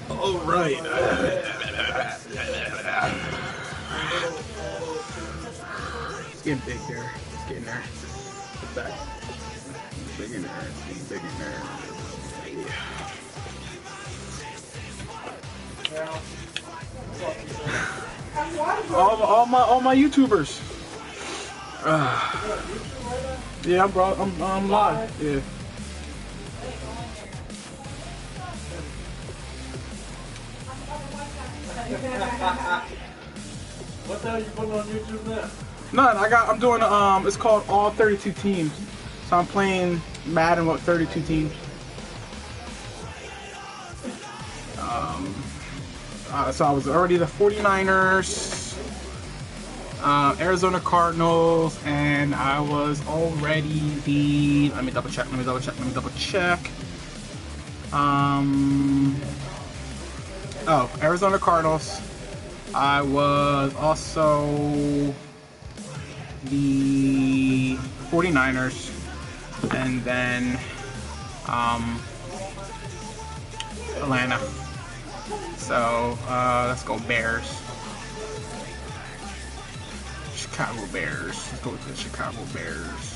All right. It's getting big here. It's getting there. Get back. Big in there. Big in there. Yeah. All my YouTubers. Yeah, bro. I'm live. Yeah. What the hell are you putting on YouTube now? None. I'm doing it's called all 32 teams. So I'm playing Madden with 32 teams. So I was already the 49ers, Arizona Cardinals, and I was already the. Let me double check. Oh, Arizona Cardinals. I was also the 49ers, and then Atlanta. So let's go Bears. Chicago Bears. Let's go with the Chicago Bears.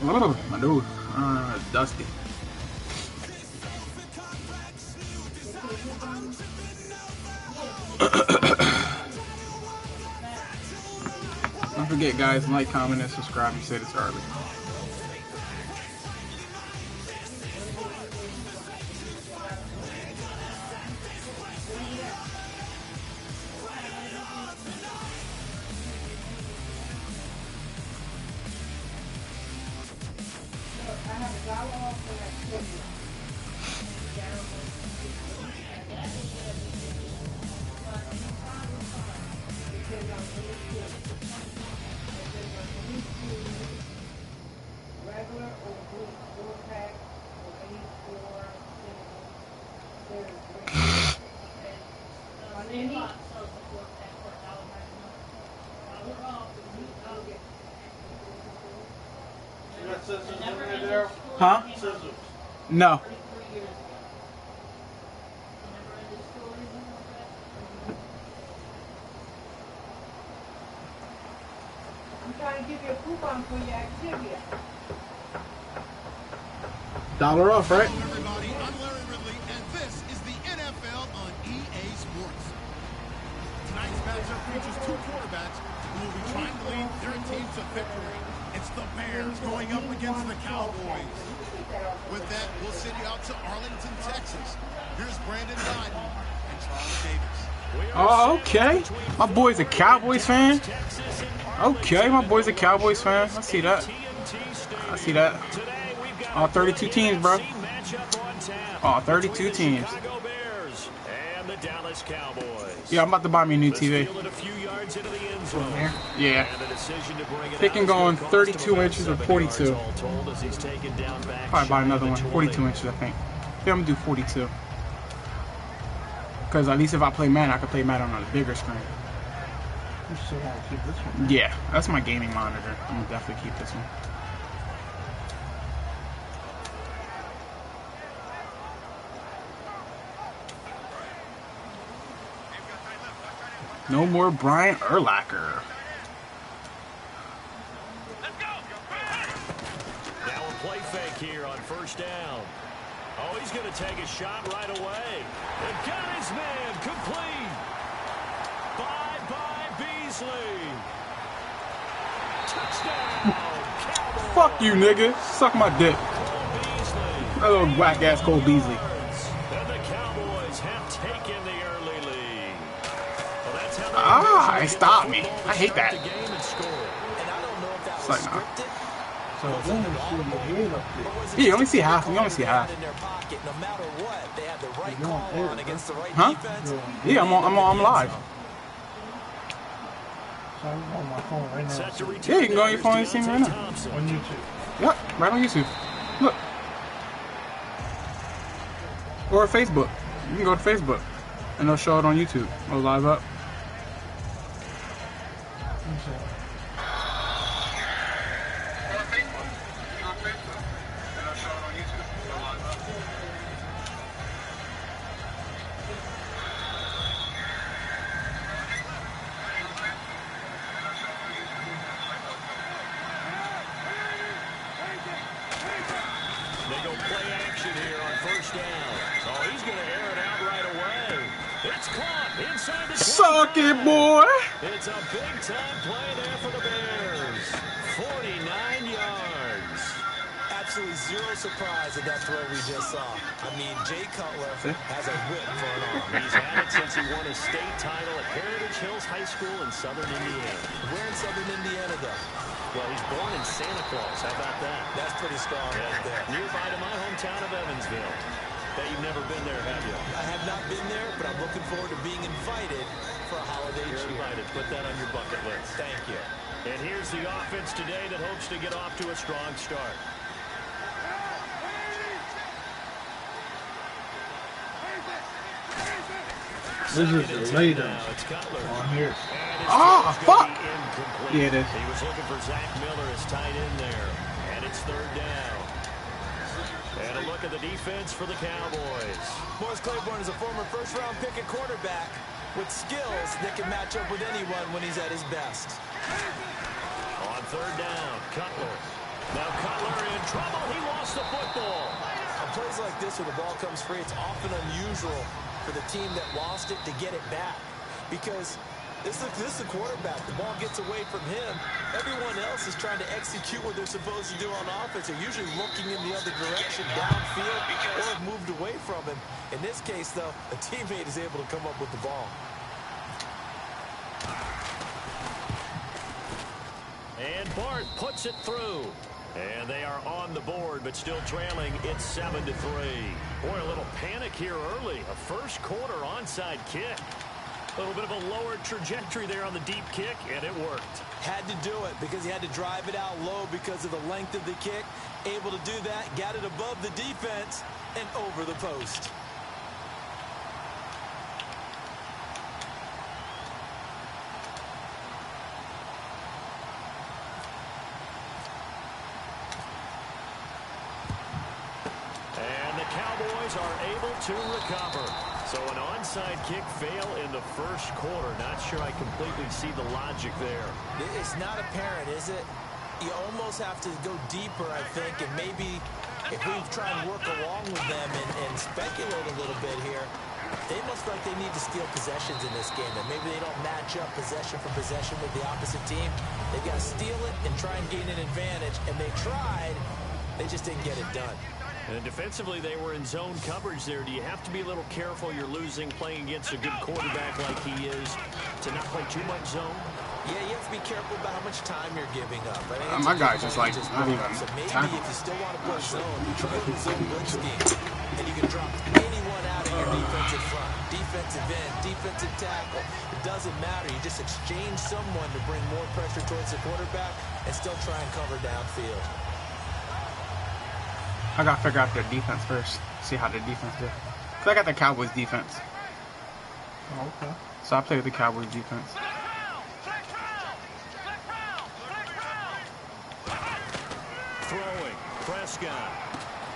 Oh, my dude, dusty. Don't forget, guys, like, comment, and subscribe. You said it's early. Huh? No. I'm trying to give you a coupon for your activity. $1 off, right? Hello, everybody. I'm Larry Ridley, and this is the NFL on EA Sports. Tonight's matchup features two quarterbacks who will be trying to lead their teams to victory. It's the Bears going up against the Cowboys. With that, we'll send you out to Arlington, Texas. Here's Brandon Biden and Charles Davis. Oh, okay. My boy's a Cowboys fan. Okay, my boy's a Cowboys fan. I see that. I see that. All 32 teams, bro. All 32 teams. Yeah, I'm about to buy me a new TV. Yeah. Picking going 32 inches or 42. Probably buy another one. 42 inches, I think. Yeah, I'm gonna do 42. Because at least if I play Madden, I can play Madden on a bigger screen. You still want to keep this one? Yeah, that's my gaming monitor. I'm gonna definitely keep this one. No more Brian Urlacher. Now a play fake here on first down. Oh, he's going to take a shot right away. And got his man complete. Bye-bye Beasley. Touchdown, Cowboys. Fuck you, nigga. Suck my dick. That little whack-ass Cole Beasley. And the Cowboys have taken the early lead. Well, that's how Ah, it stopped me. I hate that. It's like, nah. So it's only shooting the game up there. Yeah, you only see half. You only see half. Huh? Yeah, I'm live. I'm on my phone right now. Set to return. Yeah, you can go on your phone and see me right now. Thompson. On YouTube. Yep, right on YouTube. Look. Or Facebook. You can go to Facebook. And they'll show it on YouTube. It'll live up. Let me see. They go play action here on first down. Oh, he's going to air it out right away. It's caught inside the 25. Suck it, boy! It's a big-time play there for the Bears. 49 yards. Absolutely zero surprise at that throw we just saw. I mean, Jay Cutler has a whip for an arm. He's had it since he won his state title at Heritage Hills High School in Southern Indiana. Where in Southern Indiana, though? Well, he's born in Santa Claus. How about that? That's pretty strong right there. Nearby to my hometown of Evansville. Bet you've never been there, have you? I have not been there, but I'm looking forward to being invited for a holiday You're cheer. invited. Put that on your bucket list. Thank you. And here's the offense today that hopes to get off to a strong start. This is the later It's Cutler. on here. Ah, fuck! Yeah, it is. He was looking for Zach Miller as tight end there. And it's third down. And a look at the defense for the Cowboys. Morris Claiborne is a former first-round pick at quarterback with skills that can match up with anyone when he's at his best. On third down, Cutler. Now Cutler in trouble. He lost the football. On plays like this where the ball comes free, it's often unusual for the team that lost it to get it back. Because this is the quarterback. The ball gets away from him. Everyone else is trying to execute what they're supposed to do on offense. They're usually looking in the other direction, downfield, or have moved away from him. In this case, though, a teammate is able to come up with the ball. And Bart puts it through. And they are on the board, but still trailing. It's 7-3. Boy, a little panic here early. A first quarter onside kick. A little bit of a lower trajectory there on the deep kick, and it worked. Had to do it because he had to drive it out low because of the length of the kick. Able to do that, got it above the defense and over the post. And the Cowboys are able to recover. So an onside kick fail in the first quarter. Not sure I completely see the logic there. It's not apparent, is it? You almost have to go deeper, I think, and maybe if we try and work along with them and speculate a little bit here, they must feel like they need to steal possessions in this game, and maybe they don't match up possession for possession with the opposite team. They've got to steal it and try and gain an advantage, and they tried. They just didn't get it done. And defensively, they were in zone coverage there. Do you have to be a little careful you're losing playing against a good quarterback like he is to not play too much zone? Yeah, you have to be careful about how much time you're giving up. I My think guy's just like, not even so maybe tackle. if you still want to play zone, you try the zone blitz scheme. And you can drop anyone out of your defensive front. Defensive end, defensive tackle. It doesn't matter. You just exchange someone to bring more pressure towards the quarterback and still try and cover downfield. I gotta figure out their defense first. See how their defense is. Cause I got the Cowboys defense. Oh, okay. So I play with the Cowboys defense. Throwing. Prescott.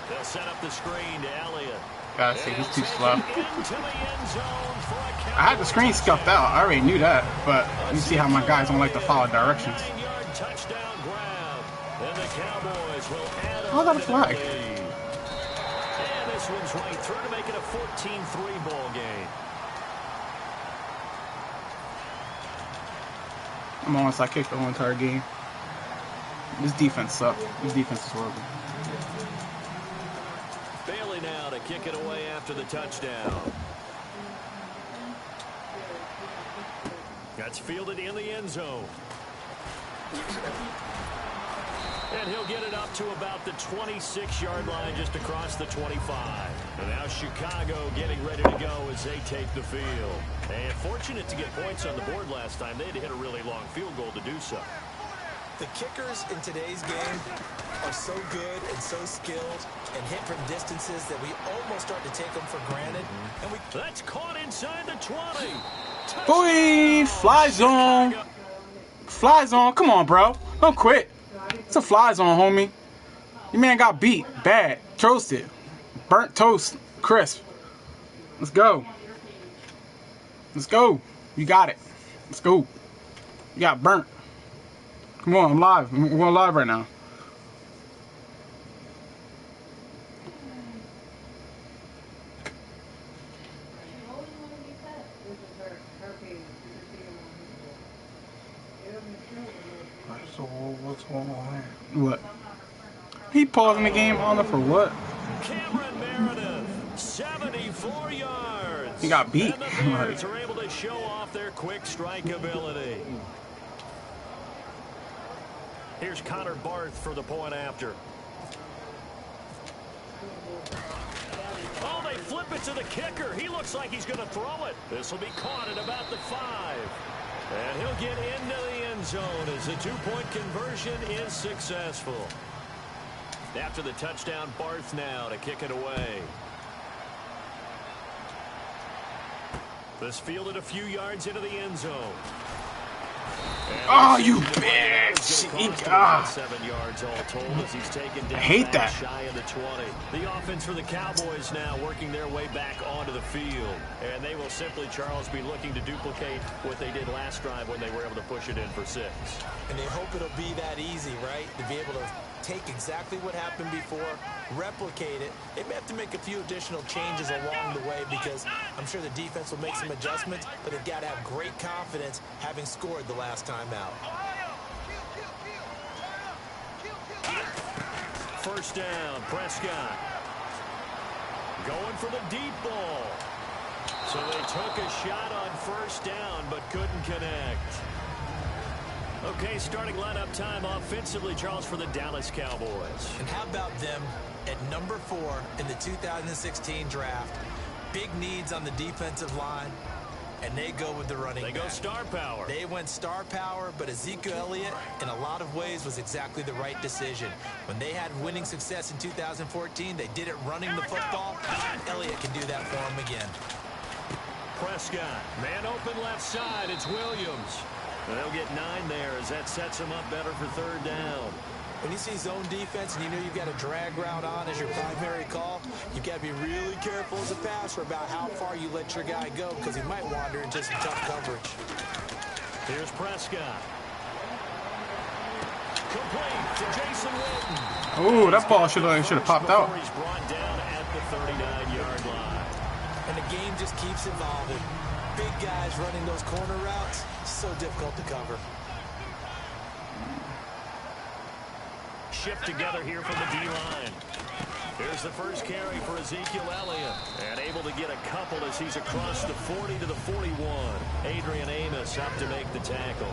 They'll set up the screen to Elliott. Gotta say, he's too slow. Into the end zone for a I had the screen scuffed out. I already knew that. But you see how my guys don't like to follow directions. 9-yard touchdown grab. And the Cowboys will add How on about a to flag? the lead. And this one's right through to make it a 14-3 ball game. I'm on onside kick the whole entire game. This defense sucks. This defense is horrible. Bailey now to kick it away after the touchdown. That's fielded in the end zone. And he'll get it up to about the 26-yard line just across the 25. And now Chicago getting ready to go as they take the field. And fortunate to get points on the board last time. They had to hit a really long field goal to do so. The kickers in today's game are so good and so skilled and hit from distances that we almost start to take them for granted. And That's caught inside the 20. Boy, fly zone. Fly zone. Come on, bro. Don't quit. It's a fly zone, homie. Your man got beat. Bad. Toasted. Burnt toast. Crisp. Let's go. Let's go. You got it. Let's go. You got burnt. Come on, I'm live. We're going live right now. So what's going on here? What? He pausing the game. I don't know for what. Cameron Meredith, 74 yards. He got beat. And the Bears are able to show off their quick strike ability. Here's Connor Barth for the point after. Oh, they flip it to the kicker. He looks like he's going to throw it. This will be caught at about the 5. And he'll get into the end zone as the two-point conversion is successful. After the touchdown, Barth now to kick it away. This fielded a few yards into the end zone. Oh, you bitch! 7 yards all told as he's taken down. I hate that. Shy of the 20. The offense for the Cowboys now working their way back onto the field. And they will simply, Charles, be looking to duplicate what they did last drive when they were able to push it in for 6. And they hope it'll be that easy, right? To be able to take exactly what happened before, replicate it. They may have to make a few additional changes along the way because I'm sure the defense will make some adjustments, but they've got to have great confidence having scored the last time out. First down, Prescott. Going for the deep ball. So they took a shot on first down, but couldn't connect. Okay, starting lineup time offensively, Charles, for the Dallas Cowboys. And how about them at number 4 in the 2016 draft? Big needs on the defensive line, and they go with the running back. They go star power. They went star power, but Ezekiel Elliott, in a lot of ways, was exactly the right decision. When they had winning success in 2014, they did it running the football. Elliott can do that for them again. Prescott, man open left side, it's Williams. They'll get 9 there as that sets them up better for third down. When you see zone defense and you know you've got a drag route on as your primary call, you've got to be really careful as a passer about how far you let your guy go because he might wander into some tough coverage. Here's Prescott. Complete to Jason Witten. Oh, that ball should have popped out. He's brought down at the 39-yard line. And the game just keeps evolving. Big guys running those corner routes, so difficult to cover. Shift together here from the D-line. Here's the first carry for Ezekiel Elliott. And able to get a couple as he's across the 40 to the 41. Adrian Amos up to make the tackle.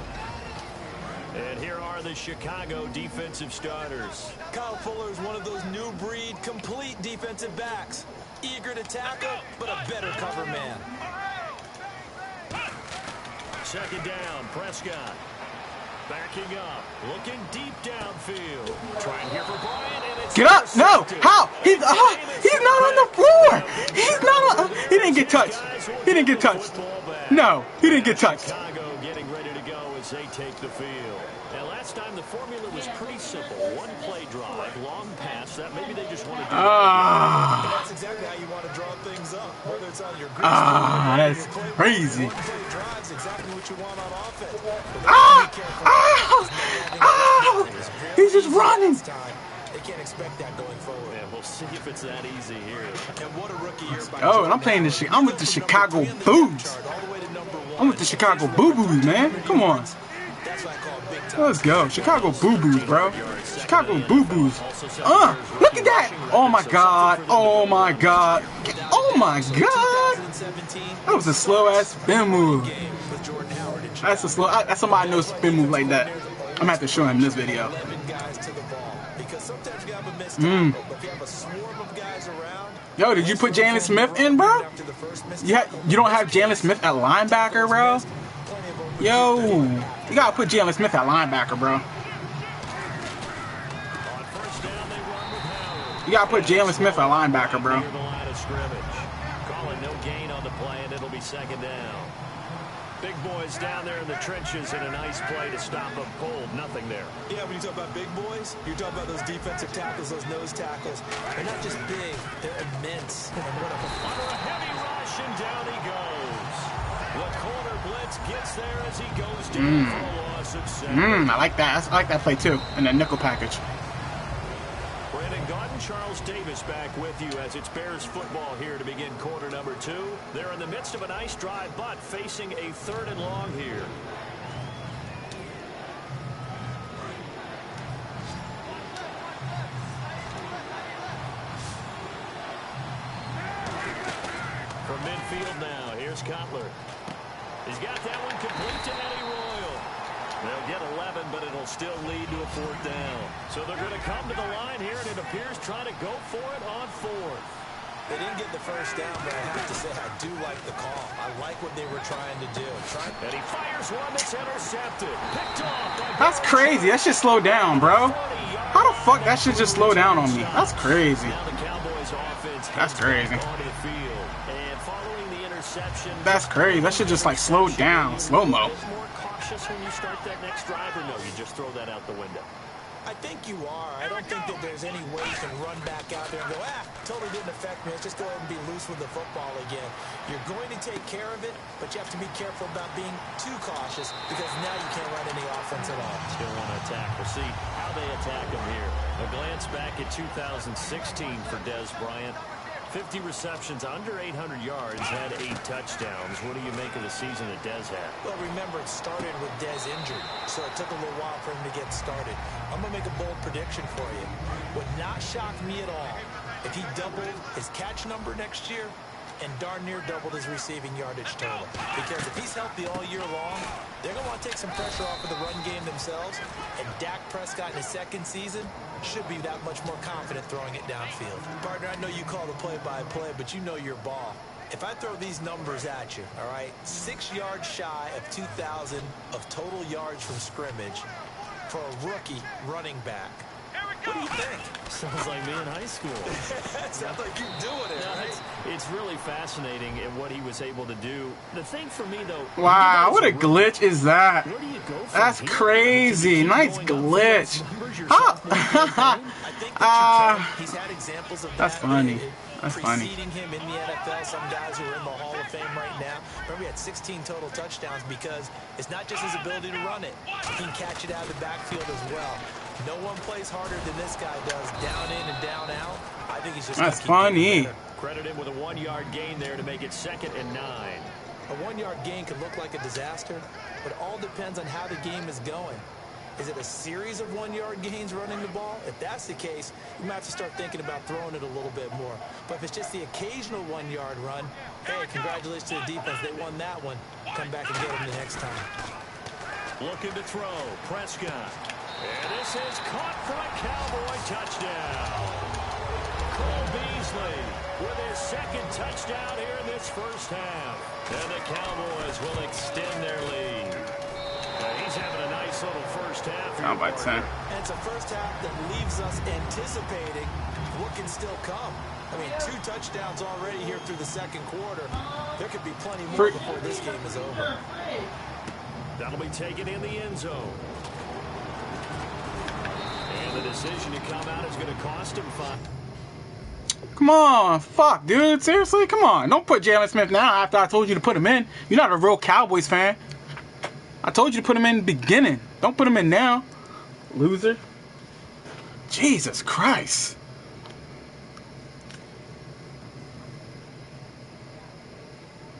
And here are the Chicago defensive starters. Kyle Fuller is one of those new breed complete defensive backs. Eager to tackle, but a better cover man. Second down, Prescott. Backing up, looking deep downfield. Trying here for Bryant, and it's Get up! No! How? He's not on the floor! He's not on... He didn't get touched. He didn't get touched. No, he didn't get touched. Chicago getting ready to go as they take the field. Now, last time the formula was pretty simple. One play drive, long pass. That maybe they just want to do that. That's exactly how you want to draw things up. Whether it's on your green That's crazy. one play drive's exactly what you want on offense. He's just running. They can't expect that going forward. Yeah, we'll see if it's that easy here. And what a rookie year by Oh, and I'm playing this shit. I'm with the Chicago Boos. I'm with the Chicago Boo Boos, man. Come on. Let's go. Chicago Boo Boos, bro. Chicago Boo Boos. Look at that. Oh my God. Oh my God. Oh my God. That was a slow ass spin move. That's a slow. That's somebody knows spin move like that. I'm gonna have to show him this video. sometimes you have a missed tackle, but if you have a swarm of guys around. Yo, did you put Jalen Smith in, bro? You don't have Jalen Smith at linebacker, bro? Yo, you gotta put Jalen Smith at linebacker, bro. You gotta put Jalen Smith at linebacker, bro. Calling no gain on the play, and it'll be second down. Big boys down there in the trenches, and a nice play to stop a cold nothing there. Yeah, when you talk about big boys, you're talking about those defensive tackles, those nose tackles. They're not just big, they're immense. And what under a heavy rush, and down he goes. The corner blitz gets there as he goes down for a loss of 7. I like that. I like that play too. In the nickel package. Brandon Gaudin, Charles Davis back with you as it's Bears football here to begin quarter number 2. They're in the midst of a nice drive, but facing a 3rd and long here. From midfield now, here's Cutler. He's got that one complete to Eddie Royal. They'll get 11, but it'll still lead to a 4th down. So they're going to come to the line here, and it appears trying to go for it on 4th. They didn't get the first down, but I have to say I do like the call. I like what they were trying to do. And he fires one that's intercepted. Picked off. That's crazy. That should slow down, bro. How the fuck that should just slow down on me? That's crazy. That's crazy. That's crazy. That should just like slow down, slow-mo. More cautious when you start that next drive, or no, you just throw that out the window? I think you are. I don't think that there's any way you can run back out there and go, totally didn't affect me. Let's just go ahead and be loose with the football again. You're going to take care of it, but you have to be careful about being too cautious because now you can't run any offense at all. Still want to attack. We'll see how they attack him here. A glance back at 2016 for Dez Bryant. 50 receptions, under 800 yards, had 8 touchdowns. What do you make of the season that Dez had? Well, remember, it started with Dez injured, so it took a little while for him to get started. I'm going to make a bold prediction for you. Would not shock me at all if he doubled his catch number next year and darn near doubled his receiving yardage total. Because if he's healthy all year long, they're going to want to take some pressure off of the run game themselves, and Dak Prescott in his 2nd season should be that much more confident throwing it downfield. Partner, I know you call the play-by-play, but you know your ball. If I throw these numbers at you, all right, 6 yards shy of 2,000 of total yards from scrimmage for a rookie running back. What do you think? Sounds like me in high school. Sounds like you doing it, right? It's really fascinating in what he was able to do. The thing for me, though... Wow, what a glitch is that? Where do you go from That's here? crazy. Nice glitch. I think that he's had examples of That's that funny. That's funny. preceding him in the NFL. Some guys who are in the Hall of Fame right now. Remember, he had 16 total touchdowns because it's not just his ability to run it. He can catch it out of the backfield as well. No one plays harder than this guy does, down in and down out. I think he's just That's funny. Credit him with a 1-yard gain there to make it 2nd and 9. A 1-yard gain could look like a disaster, but it all depends on how the game is going. Is it a series of 1-yard gains running the ball? If that's the case, you might have to start thinking about throwing it a little bit more. But if it's just the occasional 1-yard run, hey, congratulations to the defense. They won that one. Come back and get them the next time. Looking to throw. Prescott. And this is caught for a Cowboy touchdown. Cole Beasley with his 2nd touchdown here in this 1st half. And the Cowboys will extend their lead. He's having a nice little 1st half. Down by 10. And it's a 1st half that leaves us anticipating what can still come. I mean, 2 touchdowns already here through the 2nd quarter. There could be plenty more before this game is over. That'll be taken in the end zone. And the decision to come out is going to cost him 5. Come on, fuck, dude. Seriously, come on. Don't put Jalen Smith now after I told you to put him in. You're not a real Cowboys fan. I told you to put him in the beginning. Don't put him in now, loser. Jesus Christ.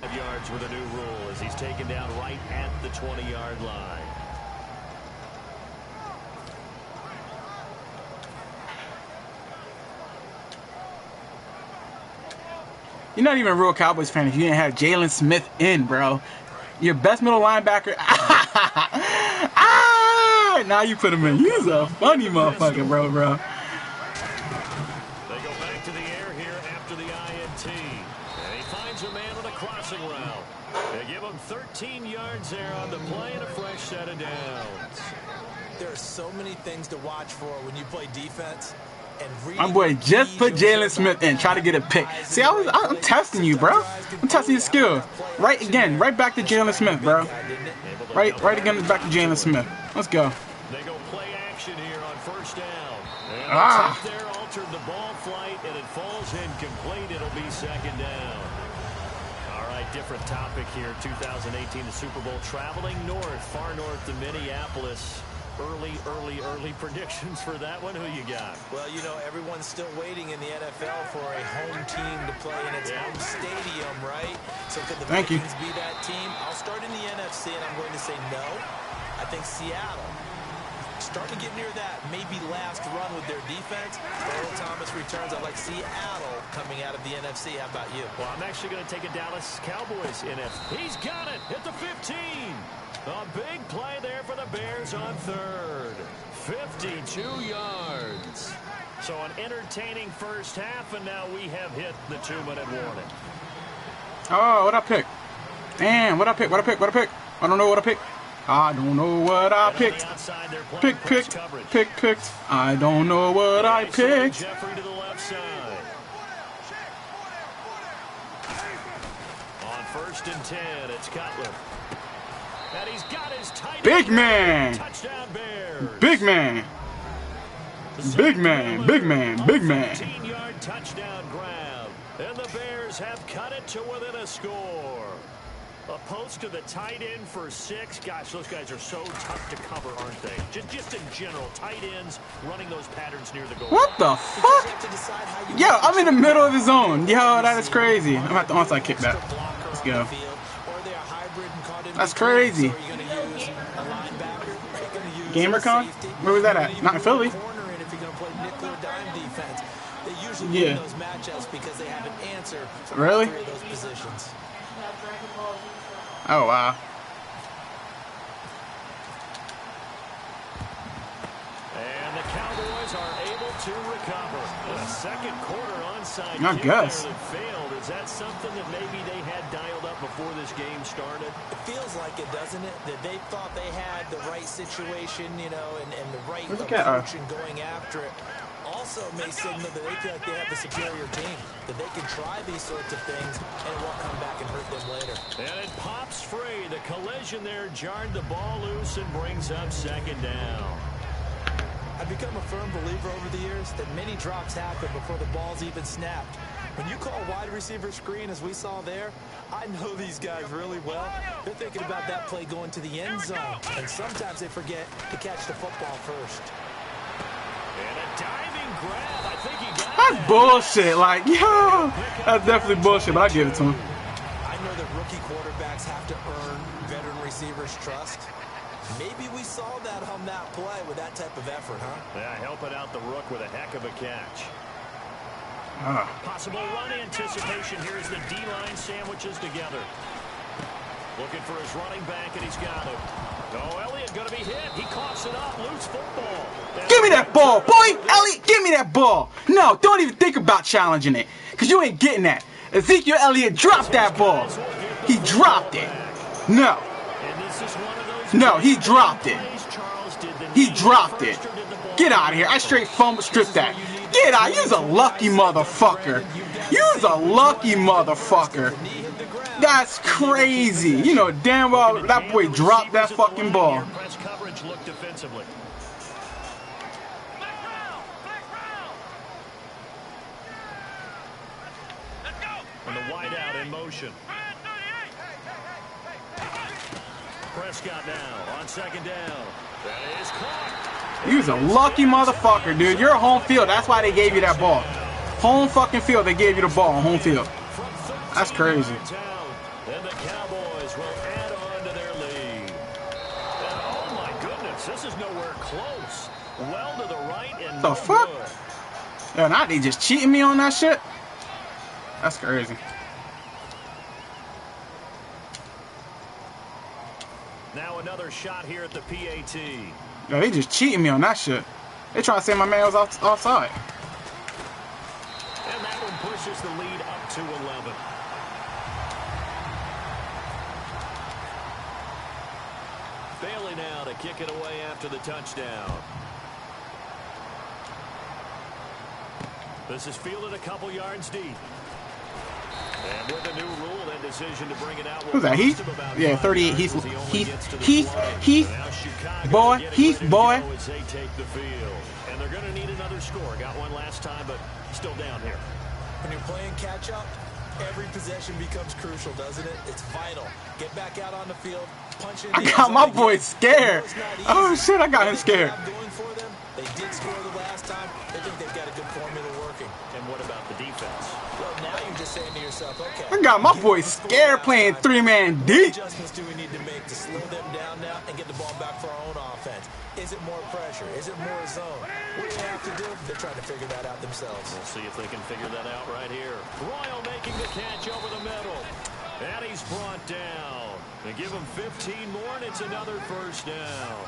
Yards with a new rule as he's taken down right at the 20-yard line. You're not even a real Cowboys fan if you didn't have Jalen Smith in, bro. Your best middle linebacker. Now you put him in. He's a funny motherfucker, bro. some 13 yards there on the play and a fresh set of downs. There are so many things to watch for when you play defense. And my boy just put Jalen Smith in, try to get a pick. See, I'm testing you, bro. I'm testing your skill. Right back to Jalen Smith, bro. Right again, back to Jalen Smith. Let's go. They go play action here on first down. And Ah. there altered the ball flight, and it falls incomplete. It'll be second down. All right, different topic here. 2018, the Super Bowl, traveling north, far north to Minneapolis. Early predictions for that one. Who you got? Well, you know, everyone's still waiting in the NFL for a home team to play in its home stadium, right? So could the Vikings be that team? I'll start in the NFC, and I'm going to say no. I think Seattle, starting to get near that maybe last run with their defense. Earl Thomas returns. I like Seattle coming out of the NFC. How about you? Well, I'm actually going to take a Dallas Cowboys NFC. He's got it at the 15. A big play there for the Bears on third. 52 yards. So an entertaining first half, and now we have hit the 2-minute warning. Oh, what I pick? Damn, what I pick? I don't know what I picked. I don't know what I picked. Picked. I don't know what I picked. Jeffrey to the left side. On first and 10, it's Cutler. And he's got his tight Big man. Touchdown Bears. Big man. 15-yard touchdown grab. And the Bears have cut it to within a score. A post to the tight end for 6. Gosh, those guys are so tough to cover, aren't they? Just in general, tight ends running those patterns near the goal. What the fuck? Yo, I'm in the middle of the zone. Yo, that is crazy. I'm at the onside kick that. Let's go. That's crazy. GamerCon? Where was that at? Not in Philly. Yeah. Really? Oh, wow. And the Cowboys are able to recover. A second quarter onside I guess. kick there that failed. Is that something that maybe they had dialed up before this game started? It feels like it, doesn't it? That they thought they had the right situation, you know, and the right approach and going after it. Also may signal that they feel like they have the superior team, that they can try these sorts of things and it won't come back and hurt them later. And it pops free. The collision there jarred the ball loose and brings up second down. I've become a firm believer over the years that many drops happen before the ball's even snapped. When you call wide receiver screen, as we saw there, I know these guys really well. They're thinking about that play going to the end zone, and sometimes they forget to catch the football first. And a diving grab. I think he got That's that. bullshit. Like, yo, that's definitely bullshit, but I give it to him. I know that rookie quarterbacks have to earn veteran receivers' trust. Maybe we saw that on that play with that type of effort, huh? Yeah, helping out the rook with a heck of a catch. Ah. Possible run anticipation here as the D-line sandwiches together. Looking for his running back, and he's got it. Oh, Elliott going to be hit. He coughs it up. Loose football. Give me that ball, boy! Elliott, give me that ball! No, don't even think about challenging it, because you ain't getting that. Ezekiel Elliott dropped that ball. He dropped it. No. No, he dropped it. He dropped it. Get out of here. I straight fumble stripped that. Get out. You's a lucky motherfucker. You's a lucky motherfucker. That's crazy. You know damn well that boy dropped that fucking ball. And the wide out in motion. Prescott now on second down. That is caught. You's a lucky motherfucker, dude. You're home field. That's why they gave you that ball. Home fucking field. They gave you the ball on home field. That's crazy. And the Cowboys will add on to their lead. And oh my goodness, this is nowhere close. Well to the right and the fuck? Yeah, now they just cheating me on that shit. That's crazy. Now another shot here at the PAT. Yeah, they just cheating me on that shit. They trying to say my man was offside. And that one pushes the lead up to 11. now to kick it away after the touchdown. This is fielded a couple yards deep. And with the new rule and decision to bring it out. Who's that? Heath? Yeah, 38. Heath. Boy. Heath, boy. They take the field. And they're going to need another score. Got one last time, but still down here. When you're playing catch-up, every possession becomes crucial, doesn't it? It's vital. Get back out on the field. Punch in. I got my boy scared. Oh, shit, I got him scared. They did score the last time. They think they've got a good formula working. And what about the defense? Well, now you're just saying to yourself, okay. I got my boy scared playing 3-man deep. What adjustments do we need to make to slow them down now and get the ball back for our own offense? Is it more pressure? Is it more zone? What do they have to do? They're trying to figure that out themselves. We'll see if they can figure that out right here. Royal making the catch over the middle. And he's brought down. They give him 15 more, and it's another first down.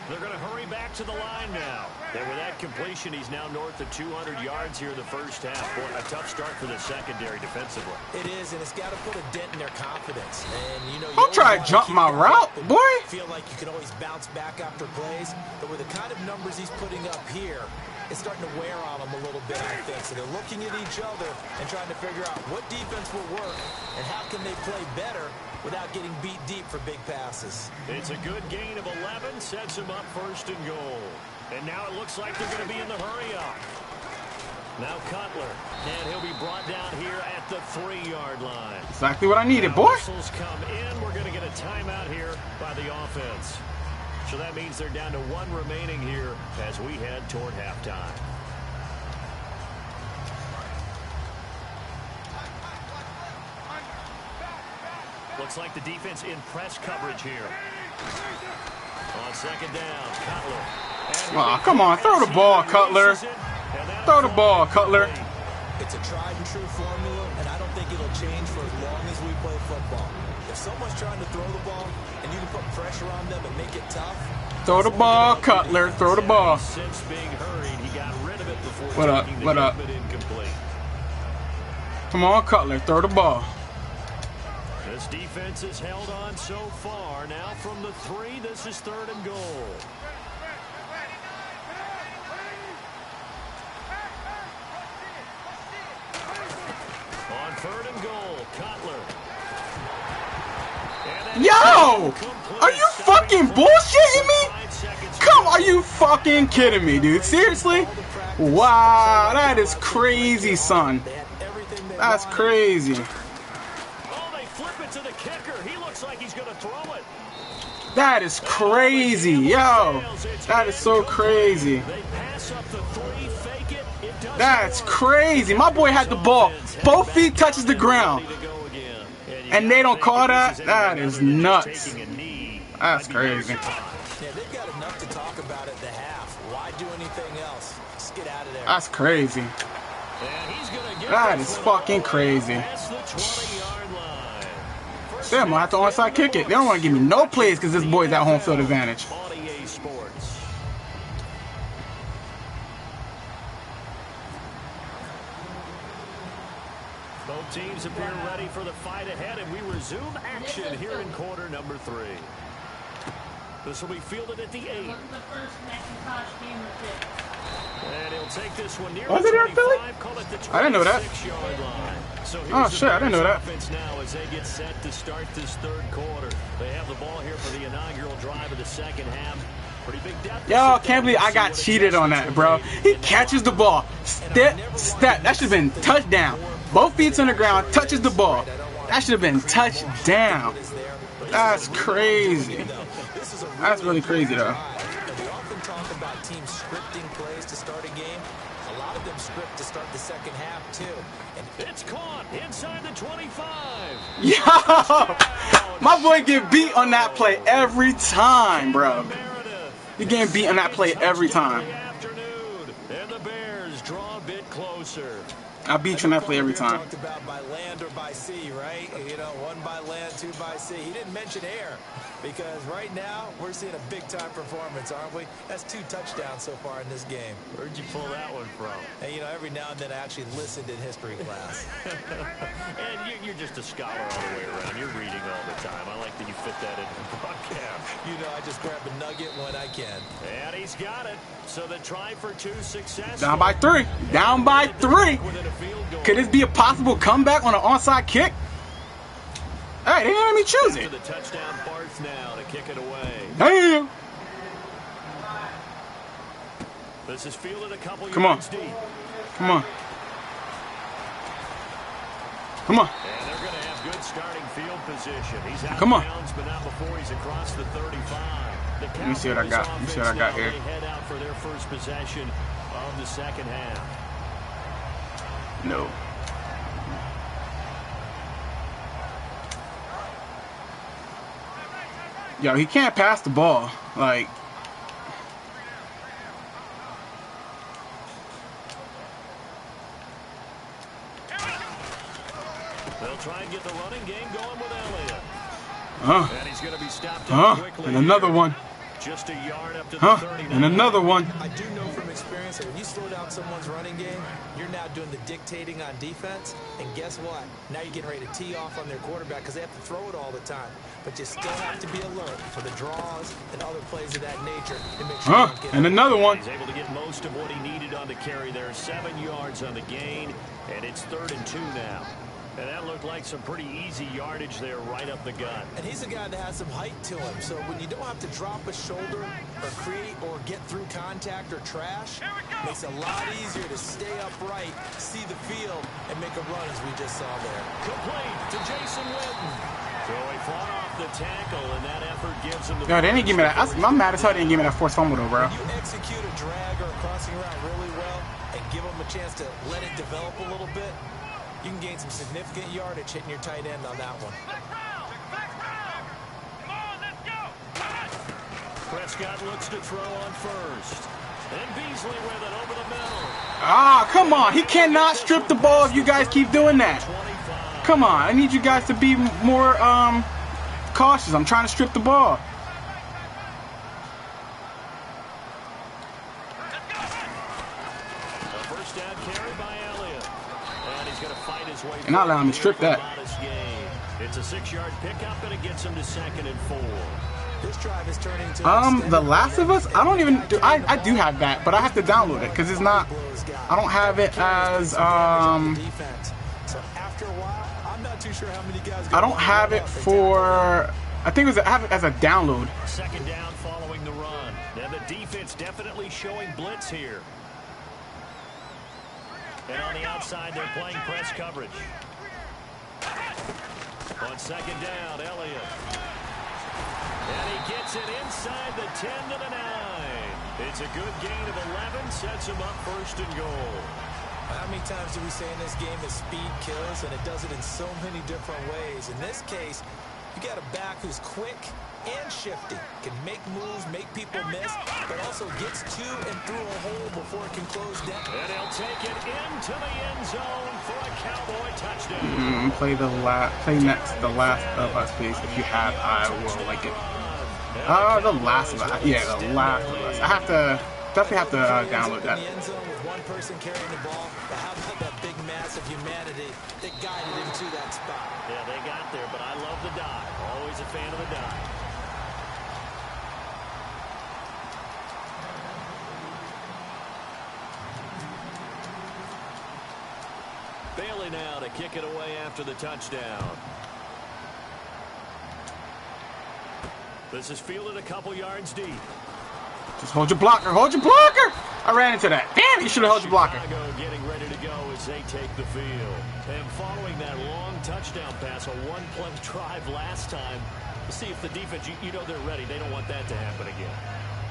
They're going to hurry back to the line now. And with that completion, he's now north of 200 yards here in the first half. Boy, a tough start for the secondary defensively. It is, and it's got to put a dent in their confidence. And, you know, Don't try to jump my route, boy. Feel like you can always bounce back after plays. But with the kind of numbers he's putting up here, it's starting to wear on them a little bit, I think. So they're looking at each other and trying to figure out what defense will work and how can they play better without getting beat deep for big passes. It's a good gain of 11, sets him up first and goal. And now it looks like they're going to be in the hurry-up. Now Cutler, and he'll be brought down here at the 3-yard line. Exactly what I needed, boy. Whistles come in. We're going to get a timeout here by the offense. So that means they're down to 1 remaining here as we head toward halftime. Looks like the defense in press coverage here. On second down, Cutler. Aw, come on, throw the ball, Cutler. Throw the ball, Cutler. It's a tried and true formula, and I don't think it'll change for as long as we play football. If someone's trying to throw the ball and you can put pressure on them and make it tough. Throw the ball, Cutler. Throw the ball. Since being hurried, he got rid of it before What up? What up? Incomplete. Come on, Cutler. Throw the ball. This defense has held on so far. Now from the 3, this is 3rd and goal. On 3rd and goal, Cutler. Yo! Are you fucking bullshitting me? Come, are you fucking kidding me, dude? Seriously? Wow, that is crazy, son. That's crazy. That is crazy, yo. That is so crazy. That's crazy. My boy had the ball. Both feet touches the ground. And they don't call that? That is nuts. That's crazy. Yeah, they've got enough to talk about at the half. Why do anything else? Just get out of there. That's crazy. That is fucking crazy. Damn, I have to onside kick it. They don't want to give me no plays because this boy's at home field advantage. Both teams appear ready for the fight ahead, and we resume action here in quarter number 3. This will be fielded at the 8. And he'll take this one near the 25, call it the 26-yard line. So oh shit, I didn't know that. Now as they get set to start this 3rd quarter. They have the ball here for the inaugural drive of the 2nd half. Pretty big depth. Yo, I can't believe I got cheated on that, bro. He catches the ball. Step. That should have been touchdown. Both feet on the ground, touches the ball. That should have been touchdown. That's crazy. That's really crazy, though. We often talk about teams scripting plays to start a game. A lot of them script to start the 2nd half, too. And it's caught inside the 25. Yo, my boy get beat on that play every time, bro. You're getting beat on that play every time. And the Bears draw a bit closer. I beat you in that play every time. Talked about by land or by sea, right? You know, one by land, two by sea. He didn't mention air because right now we're seeing a big-time performance, aren't we? That's 2 touchdowns so far in this game. Where'd you pull that one from? And, you know, every now and then I actually listened in history class. And you're just a scholar all the way around. You're reading all the time. I like that you fit that into the broadcast. You know, I just grab a nugget when I can. And he's got it. So the try for 2 success. Down by 3. Down by 3. Could this be a possible comeback on an onside kick? Hey, they didn't let me choose it. The touchdown Barth now to kick it away. Damn. This is fielded a couple yards deep. Come on. Come on. And they're going to have good starting field position. He's out Come on. of bounds, but not before he's across the 35. Let me see what I got. Let me see what I got here. They head out for their first possession of the second half. No. Yo, he can't pass the ball. Like, they'll try and get the running game going with Elliott. And he's going to be stopped quickly. And another one. Just a yard up to the 39. And another one. I do know from experience that when you slow down someone's running game, you're now doing the dictating on defense. And guess what? Now you're getting ready to tee off on their quarterback because they have to throw it all the time. But you still have to be alert for the draws and other plays of that nature to make sure you don't get and another one. He's able to get most of what he needed on the carry there. 7 yards on the gain, and it's 3rd and 2 now. And that looked like some pretty easy yardage there right up the gut. And he's a guy that has some height to him. So when you don't have to drop a shoulder or create or get through contact or trash, it makes it a lot easier to stay upright, see the field, and make a run as we just saw there. Complete to Jason Witten. So he fought off the tackle, and that effort gives him the... Yo, they didn't give me that. I'm mad as hell they didn't give me that forced fumble though, bro. When you execute a drag or a crossing route really well and give him a chance to let it develop a little bit, you can gain some significant yardage hitting your tight end on that one. Prescott looks to throw on first. And Beasley with it over the middle. Ah, come on. He cannot strip the ball if you guys keep doing that. Come on. I need you guys to be more cautious. I'm trying to strip the ball. A first down carry by Elliott. And he's going to fight his way. And not allowing me to strip that. It's a 6-yard pickup, and it gets him to 2nd and 4. This drive is turning to The Last of Us. I don't even do. I do have that, but I have to download it because it's not. I don't have it as So after a while, I'm not too sure how many guys. I don't have it for. I think I have it as a download. 2nd down following the run. Now the defense definitely showing blitz here. And on the outside, they're playing press coverage. On 2nd down, Elliott. And he gets it inside the 10 to the 9. It's a good gain of 11, sets him up 1st and goal. How many times do we say in this game that speed kills, and it does it in so many different ways? In this case, you got a back who's quick and shifty, can make moves, make people miss, but also gets to and through a hole before it can close down. And he'll take it into the end zone for a Cowboy touchdown. Play the next, The Last of Us, please. If you have, I will like it. The Last of Us. Yeah, The Last of Us. I have to definitely have to download that. In the end zone with one person carrying the ball, but how about that big mass of humanity that guided him to that spot? Yeah, they got there, but I love the dive. Always a fan of the dive. Bailey now to kick it away after the touchdown. This is fielded a couple yards deep. Just hold your blocker. Hold your blocker. I ran into that. Damn, you should have held your blocker. Chicago getting ready to go as they take the field. And following that long touchdown pass, a one-play drive last time, see if the defense, you know they're ready. They don't want that to happen again.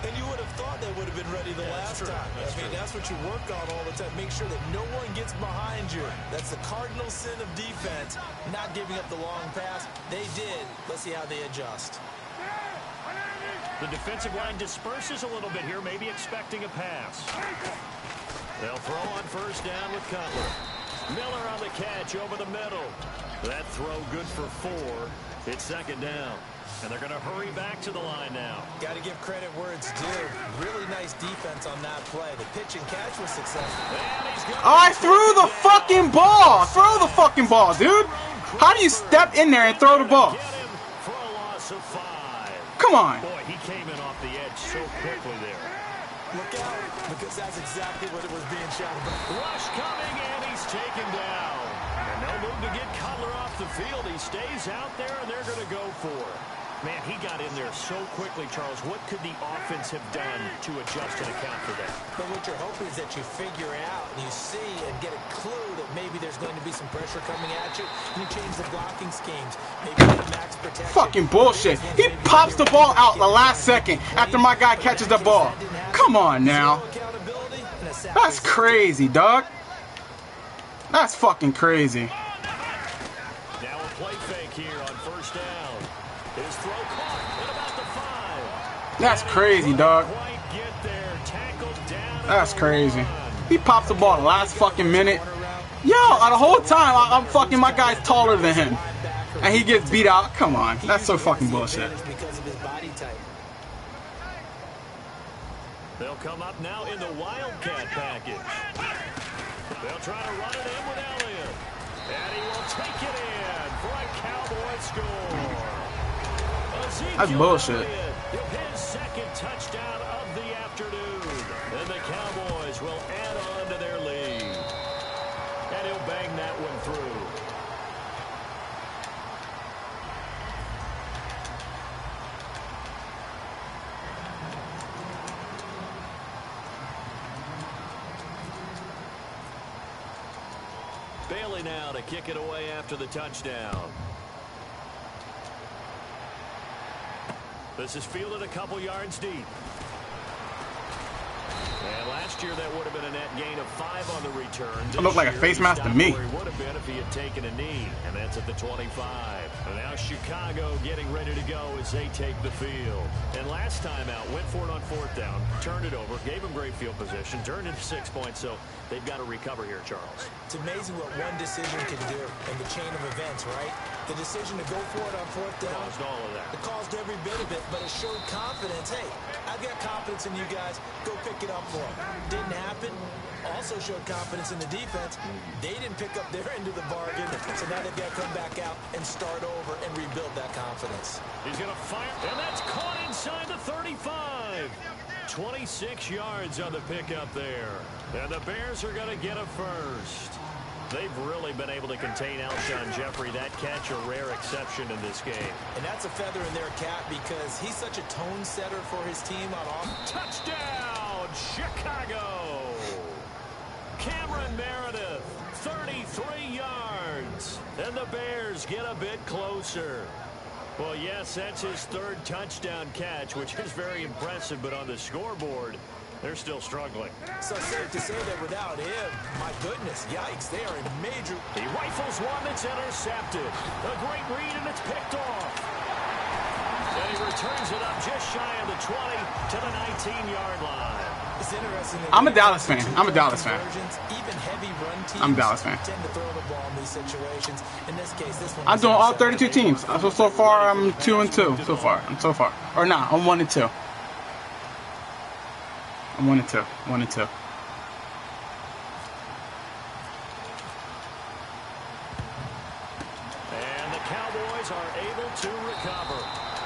And you would have thought they would have been ready the last time. That's what you work on all the time. Make sure that no one gets behind you. That's the cardinal sin of defense, not giving up the long pass. They did. Let's see how they adjust. The defensive line disperses a little bit here, maybe expecting a pass. They'll throw on 1st down with Cutler. Miller on the catch over the middle. That throw good for 4. It's second down. And they're going to hurry back to the line now. Got to give credit where it's due. Really nice defense on that play. The pitch and catch was successful. I threw the fucking ball. Throw the fucking ball, dude. How do you step in there and throw the ball? For a loss of 5. Come on. Boy, he came in off the edge so quickly there. Look out, because that's exactly what it was being shouted about. Rush coming, and he's taken down. And they'll move to get Cutler off the field. He stays out there, and they're going to go for it. Man, he got in there so quickly, Charles. What could the offense have done to adjust and account for that? But what you're hoping is that you figure out and you see and get a clue that maybe there's going to be some pressure coming at you, and you change the blocking schemes. Maybe the max protection. Fucking bullshit. He pops the ball out the last second after my guy catches the ball. Come on now. That's crazy, dog. That's fucking crazy. Now a play fake here on first down. His throw caught at about the 5. That's crazy, dog. That's crazy. He pops the ball the last fucking minute. Yo, the whole time I'm fucking, my guy's taller than him, and he gets beat out. Come on, that's so fucking bullshit. They'll come up now in the Wildcat package. They'll try to run it in with Elliott, and he will take it in for a Cowboy score. That's bullshit. His second touchdown of the afternoon. And the Cowboys will add on to their lead. And he'll bang that one through. Bailey now to kick it away after the touchdown. This is fielded a couple yards deep. And last year that would have been a net gain of 5 on the return. It looked like a face mask to me. He would have been if he had taken a knee, and that's at the 25. And now Chicago getting ready to go as they take the field. And last time out, went for it on 4th down, turned it over, gave him great field position, turned into 6 points, so they've got to recover here, Charles. It's amazing what one decision can do in the chain of events, right? The decision to go for it on 4th down. Caused all of that. It caused every bit of it, but it showed confidence. Hey, I've got confidence in you guys. Go pick it up for them. Didn't happen. Also showed confidence in the defense. They didn't pick up their end of the bargain, so now they've got to come back out and start over and rebuild that confidence. He's going to fire, and that's caught inside the 35. 26 yards on the pickup there. And the Bears are going to get a first. They've really been able to contain Alshon Jeffrey. That catch a rare exception in this game. And that's a feather in their cap because he's such a tone setter for his team on offense. Touchdown, Chicago! Cameron Meredith, 33 yards. And the Bears get a bit closer. Well, yes, that's his 3rd touchdown catch, which is very impressive, but on the scoreboard, they're still struggling. So safe to say that without him, my goodness, yikes, they are in major... He rifles one that's intercepted. A great read, and it's picked off. And he returns it up just shy of the 20 to the 19-yard line. It's interesting. I'm a Dallas fan. I'm a Dallas fan. Even heavy run teams I'm a Dallas fan. tend to throw the ball in these situations. In this case, this one. I'm doing all 32 teams. So far, I'm 2-2. So far, or nah, I'm 1-2. I'm 1-2. 1-2. And the Cowboys are able to recover.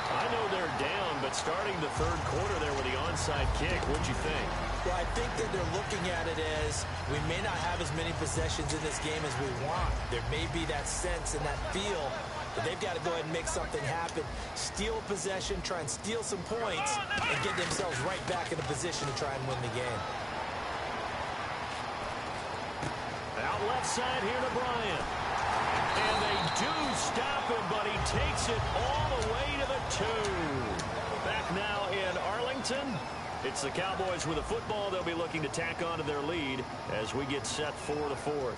I know they're down, but starting the 3rd quarter there with the onside kick, what'd you think? Well, I think that they're looking at it as we may not have as many possessions in this game as we want. There may be that sense and that feel that they've got to go ahead and make something happen. Steal a possession, try and steal some points, and get themselves right back in a position to try and win the game. Out left side here to Bryant. And they do stop him, but he takes it all the way to the 2. Back now in Arlington. It's the Cowboys with a football. They'll be looking to tack on to their lead as we get set for the 4th.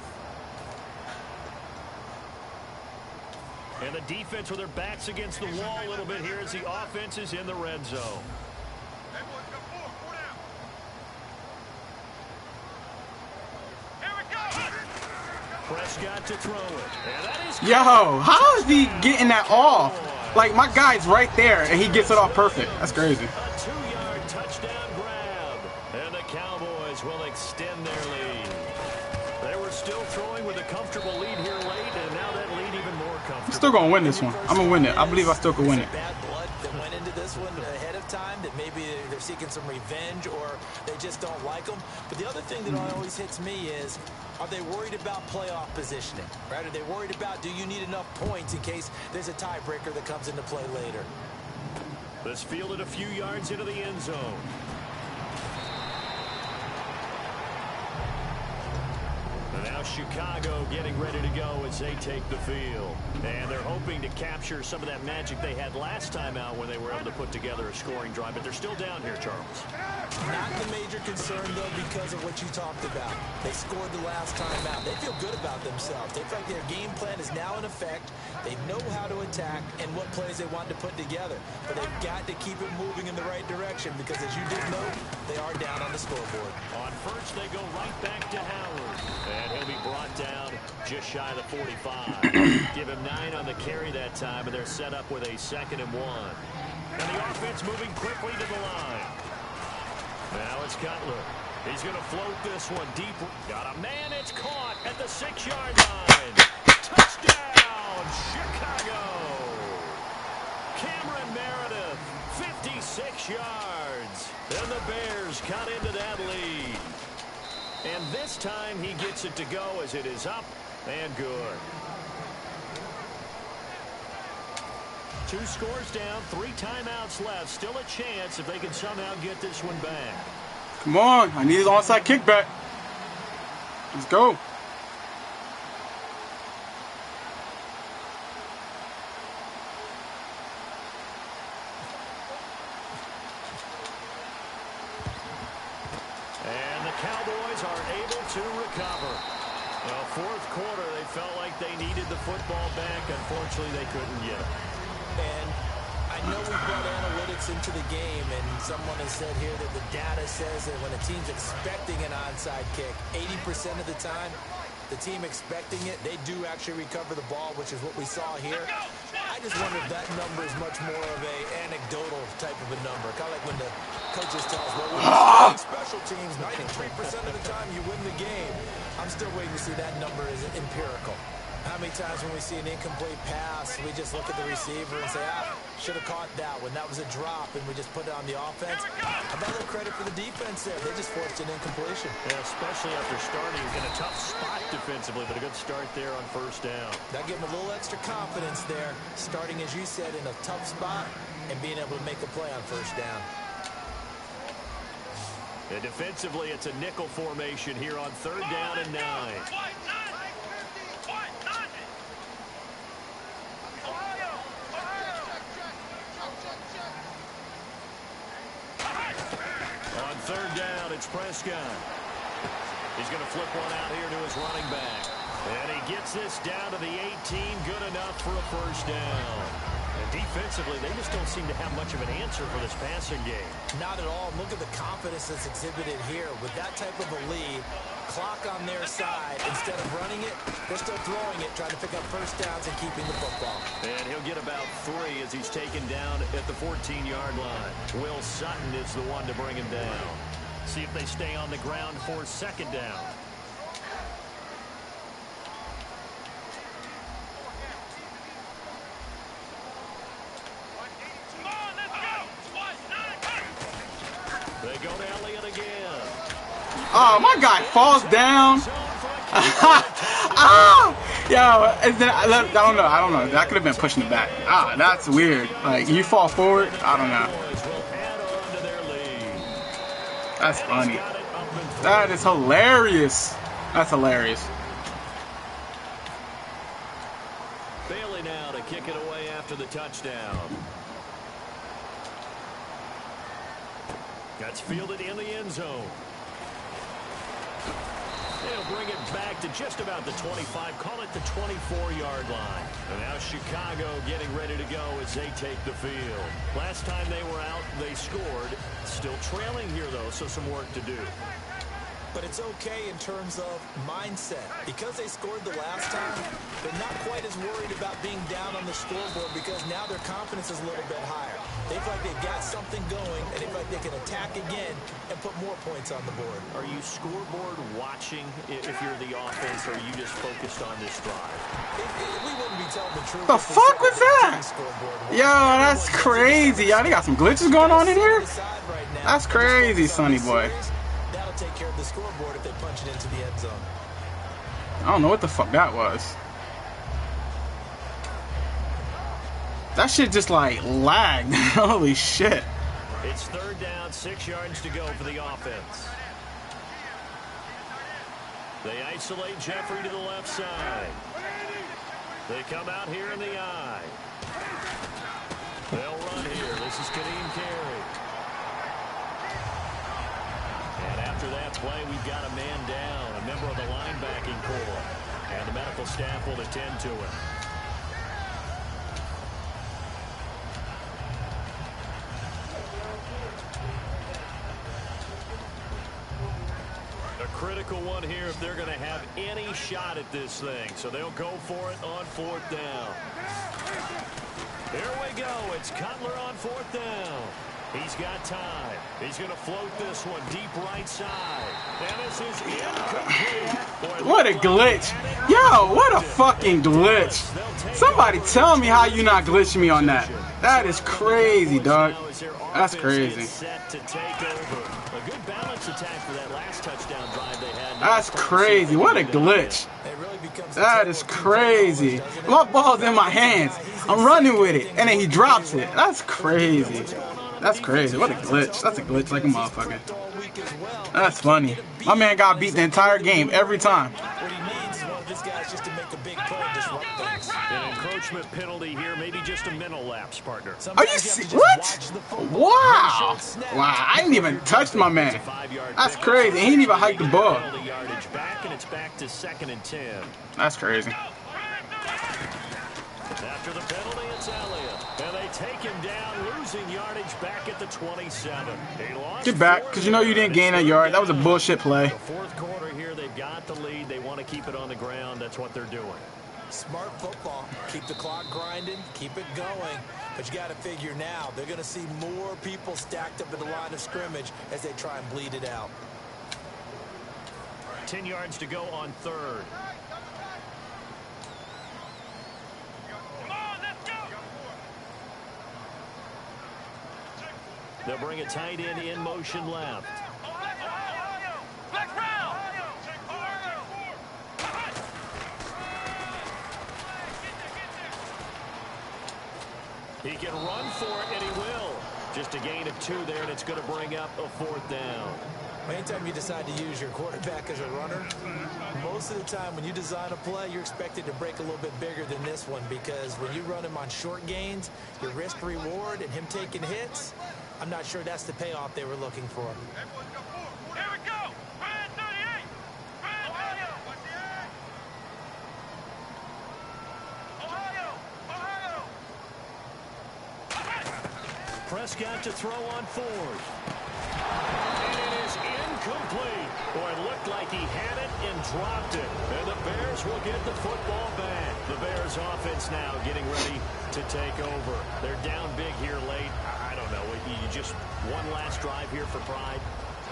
And the defense with their backs against the wall a little bit here as the offense is in the red zone. Prescott to throw it. And that is Yo, how is he getting that off? Like, my guy's right there, and he gets it off perfect. That's crazy. a 2-yard touchdown grab. And the Cowboys will extend their lead. They were still throwing with a comfortable lead here late, and now that lead even more comfortable. I'm still going to win this one. I'm going to win it. I believe I still can win it. Bad blood that went into this one ahead of time, that maybe they're seeking some revenge or they just don't like them. But the other thing that always hits me is, are they worried about playoff positioning? Right? Are they worried about, do you need enough points in case there's a tiebreaker that comes into play later? This fielded a few yards into the end zone. And now Chicago getting ready to go as they take the field. And they're hoping to capture some of that magic they had last time out when they were able to put together a scoring drive. But they're still down here, Charles. Not the major concern, though, because of what you talked about. They scored the last time out. They feel good about themselves. They feel like their game plan is now in effect. They know how to attack and what plays they want to put together. But they've got to keep it moving in the right direction because, as you did note, they are down on the scoreboard. On first, they go right back to Howard. And he'll be brought down just shy of the 45. Give him 9 on the carry that time, and they're set up with a 2nd and 1. And the offense moving quickly to the line. Now it's Cutler. He's going to float this one deep. Got a man. It's caught at the 6-yard line. Touchdown, Chicago. Cameron Meredith, 56 yards. And the Bears cut into that lead. And this time he gets it to go as it is up and good. 2 scores down, 3 timeouts left. Still a chance if they can somehow get this one back. Come on. I need his onside kickback. Let's go. And the Cowboys are able to recover. Well, 4th quarter, they felt like they needed the football back. Unfortunately, they couldn't get it. And I know we brought analytics into the game, and someone has said here that the data says that when a team's expecting an onside kick, 80% of the time, the team expecting it, they do actually recover the ball, which is what we saw here. I just wonder if that number is much more of a anecdotal type of a number. Kind of like when the coaches tell us, well, when you special teams, 93% of the time you win the game. I'm still waiting to see that number is empirical. How many times when we see an incomplete pass, we just look at the receiver and say, should have caught that one. That was a drop, and we just put it on the offense. Another credit for the defense there. They just forced an incompletion. Yeah, especially after starting in a tough spot defensively, but a good start there on 1st down. That gave them a little extra confidence there, starting, as you said, in a tough spot and being able to make a play on 1st down. And defensively, it's a nickel formation here on 3rd down and 9. On 3rd down, it's Prescott. He's going to flip one out here to his running back. And he gets this down to the 18, good enough for a 1st down. And defensively, they just don't seem to have much of an answer for this passing game. Not at all. Look at the confidence that's exhibited here. With that type of a lead, clock on their side, instead of running it, they're still throwing it, trying to pick up 1st downs and keeping the football. And he'll get about 3 as he's taken down at the 14-yard line. Will Sutton is the one to bring him down. See if they stay on the ground for 2nd down. They go to Elliott again. Oh, my guy falls down. Yo, I don't know. That could have been pushing it back. That's weird. Like, you fall forward. I don't know. That's funny. That is hilarious. That's hilarious. Bailey now to kick it away after the touchdown. That's fielded in the end zone. They'll bring it back to just about the 25, call it the 24-yard line. And now Chicago getting ready to go as they take the field. Last time they were out, they scored. Still trailing here, though, so some work to do. but it's okay in terms of mindset. Because they scored the last time, they're not quite as worried about being down on the scoreboard because now their confidence is a little bit higher. They feel like they've got something going, and they feel like they can attack again and put more points on the board. Are you scoreboard watching if you're the offense, or are you just focused on this drive? We wouldn't be telling the truth. The fuck was that? Yo, that's crazy. Y'all, they got some glitches going on in here? That's crazy, Sonny boy. That'll take care of the scoreboard if they punch it into the end zone. I don't know what the fuck that was. That shit just like lagged. Holy shit. It's third down, 6 yards to go for the offense. They isolate Jeffrey to the left side. They come out here in the I. They'll run here. This is Kadeem Carey. And after that play, we've got a man down, a member of the linebacking corps. And the medical staff will attend to it. A critical one here if they're going to have any shot at this thing. So they'll go for it on fourth down. Here we go. It's Cutler on fourth down. He's got time. He's going to float this one deep right side. And this is incomplete. What a glitch. Yo, what a fucking glitch. Somebody tell me how you not glitching me on that. That is crazy, dog. That's crazy. A good balance attack for that last touchdown drive they had. That's crazy. What a glitch. That is crazy. My ball's in my hands. I'm running with it. And then he drops it. That's crazy. That's crazy. What a glitch. That's a glitch like a motherfucker. That's funny. My man got beat the entire game every time. What he needs is one of his guys just to make a big play and disrupt things. An encroachment penalty here, maybe just a mental lapse, partner. Are you serious? What? Wow. Wow. I didn't even touch my man. That's crazy. He didn't even hike the ball. Back, and it's back to 2nd and 10. That's crazy. After the penalty, it's Elliott. And they take him down, losing yardage back at the 27. Get back, because you know you didn't gain a yard. That was a bullshit play. The fourth quarter here, they've got the lead. They want to keep it on the ground. That's what they're doing. Smart football. Keep the clock grinding. Keep it going. But you got to figure now, they're going to see more people stacked up at the line of scrimmage as they try and bleed it out. 10 yards to go on third. They'll bring a tight end in motion left. He can run for it, and he will. Just a gain of 2 there, and it's going to bring up a fourth down. Anytime you decide to use your quarterback as a runner, most of the time when you design a play, you're expected to break a little bit bigger than this one because when you run him on short gains, your risk reward and him taking hits, I'm not sure that's the payoff they were looking for. Here we go. 38. Ohio. Prescott to throw on fourth. And it is incomplete. Boy, it looked like he had it and dropped it. And the Bears will get the football back. The Bears offense now getting ready to take over. They're down big here late. I don't know. You just one last drive here for pride.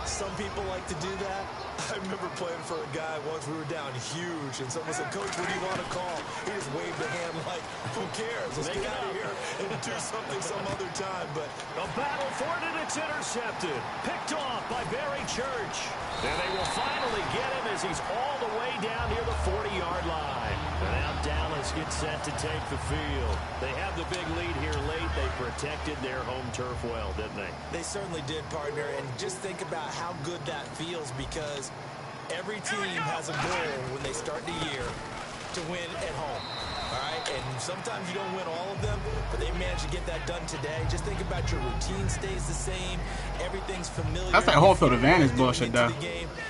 Some people like to do that. I remember playing for a guy once. We were down huge, and someone said, "Coach, what do you want to call?" He just waved a hand like, "Who cares? Let's get out of here and do something some other time." But a battle for it, and it's intercepted. Picked off by Barry Church. And they will finally get him as he's all the way down near the 40-yard line. And now Dallas gets set to take the field. They have the big lead here late. They protected their home turf well, didn't they? They certainly did, partner. And just think about how good that feels because every team has a goal when they start the year to win at home. All right, and sometimes you don't win all of them, but they managed to get that done today. Just think about your routine stays the same. Everything's familiar. That's that whole field advantage bullshit, though.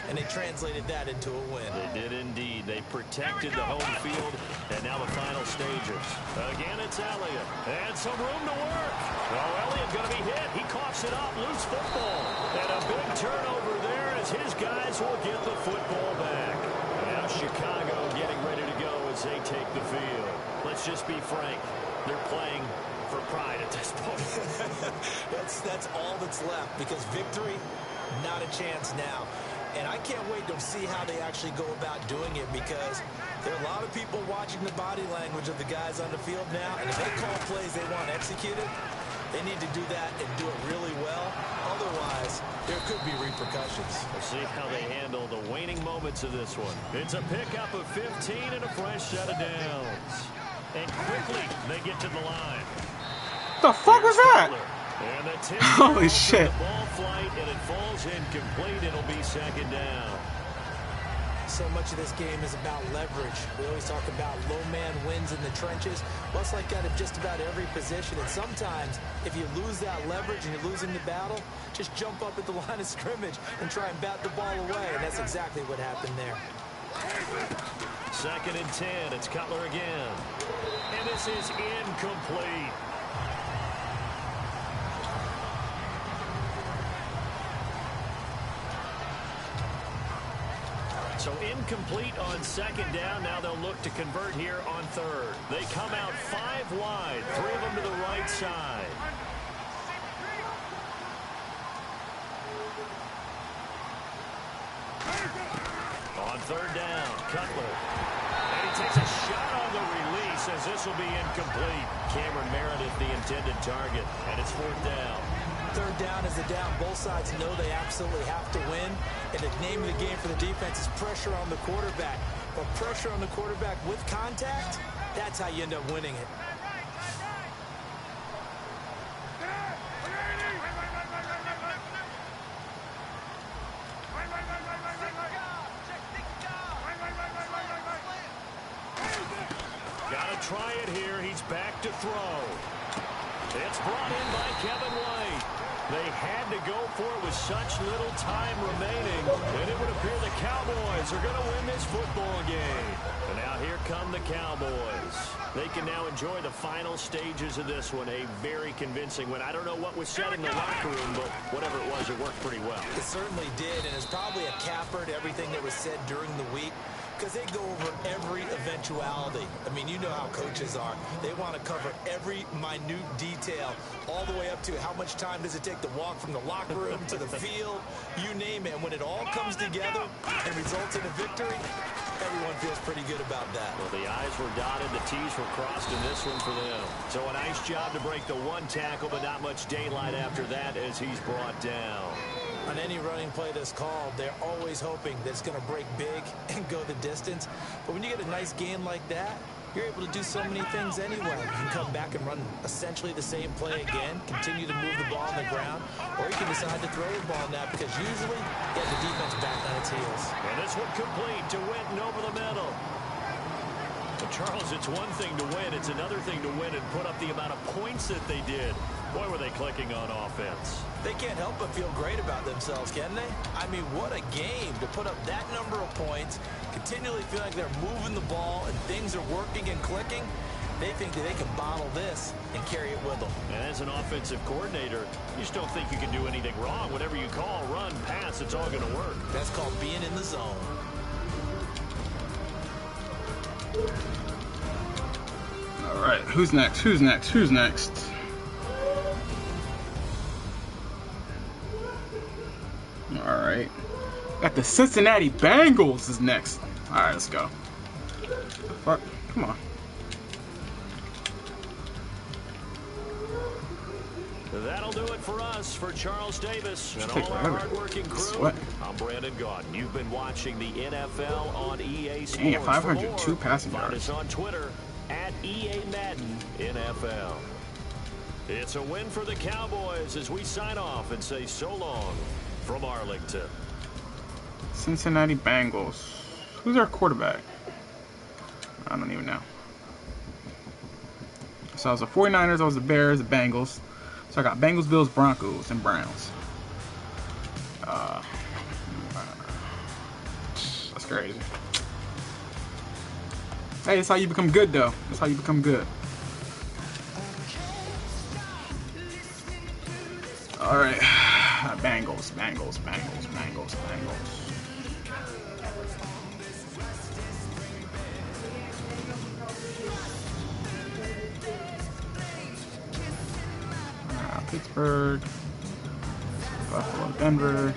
And they translated that into a win. They did indeed. They protected the home field, and now the final stages. Again, it's Elliott. And some room to work. Oh, Elliott going to be hit. He coughs it up. Loose football. And a big turnover there as his guys will get the football back. Now Chicago getting ready to go as they take the field. Let's just be frank. They're playing for pride at this point. That's all that's left, because victory, not a chance now. And I can't wait to see how they actually go about doing it, because there are a lot of people watching the body language of the guys on the field now, and if they call plays they want executed, they need to do that and do it really well. Otherwise, there could be repercussions. We'll see how they handle the waning moments of this one. It's a pickup of 15 and a fresh set of downs. And quickly, they get to the line. The fuck was that? And the tip Holy shit. The ball flight, and it falls incomplete. It'll be second down. So much of this game is about leverage. We always talk about low man wins in the trenches. Well, it's like that at just about every position. And sometimes, if you lose that leverage and you're losing the battle, just jump up at the line of scrimmage and try and bat the ball away. And that's exactly what happened there. Second and 10. It's Cutler again. And this is incomplete. So incomplete on second down. Now they'll look to convert here on third. They come out 5 wide, 3 of them to the right side. On third down, Cutler. And he takes a shot on the release as this will be incomplete. Cameron Meredith, the intended target, and it's 4th down. Third down is the down. Both sides know they absolutely have to win. And the name of the game for the defense is pressure on the quarterback. But pressure on the quarterback with contact, that's how you end up winning it. Gotta try it here. He's back to throw. It's brought in by Kevin White. They had to go for it with such little time remaining, and it would appear the Cowboys are going to win this football game. And now here come the Cowboys. They can now enjoy the final stages of this one. A very convincing win. I don't know what was said in the locker room, but whatever it was, it worked pretty well. It certainly did, and it's probably a capper to everything that was said during the week, because they go over every eventuality. I mean, you know how coaches are. They want to cover every minute detail, all the way up to how much time does it take to walk from the locker room to the field, you name it. And when it all comes together and results in a victory, everyone feels pretty good about that. Well, the I's were dotted, the T's were crossed in this one for them. So a nice job to break the one tackle, but not much daylight after that as he's brought down. On any running play that's called, they're always hoping that it's going to break big and go the distance. But when you get a nice game like that, you're able to do so many things anyway. You can come back and run essentially the same play again, continue to move the ball on the ground, or you can decide to throw the ball now, because usually you have the defense back on its heels. And this one complete to Witten over the middle. But Charles, it's one thing to win. It's another thing to win and put up the amount of points that they did. Boy, were they clicking on offense. They can't help but feel great about themselves, can they? I mean, what a game to put up that number of points, continually feel like they're moving the ball and things are working and clicking. They think that they can bottle this and carry it with them. And as an offensive coordinator, you just don't think you can do anything wrong. Whatever you call, run, pass, it's all going to work. That's called being in the zone. All right, who's next? Who's next? Who's next? All right, got the Cincinnati Bengals is next. All right, let's go. Fuck, come on. That'll do it for us, for Charles Davis and all our hard-working crew. I'm Brandon Gaudin. You've been watching the NFL on EA Sports. Dang, 502 passing yards. Find us on Twitter at EA Madden NFL. It's a win for the Cowboys as we sign off and say so long from Arlington. Cincinnati Bengals. Who's our quarterback? I don't even know. So I was the 49ers, I was the Bears, the Bengals. So I got Bengals, Bills, Broncos, and Browns. That's crazy. Hey, that's how you become good, though. That's how you become good. Alright. Bengals, Bengals, Bengals, Bengals, Bengals. Pittsburgh, Buffalo, Denver.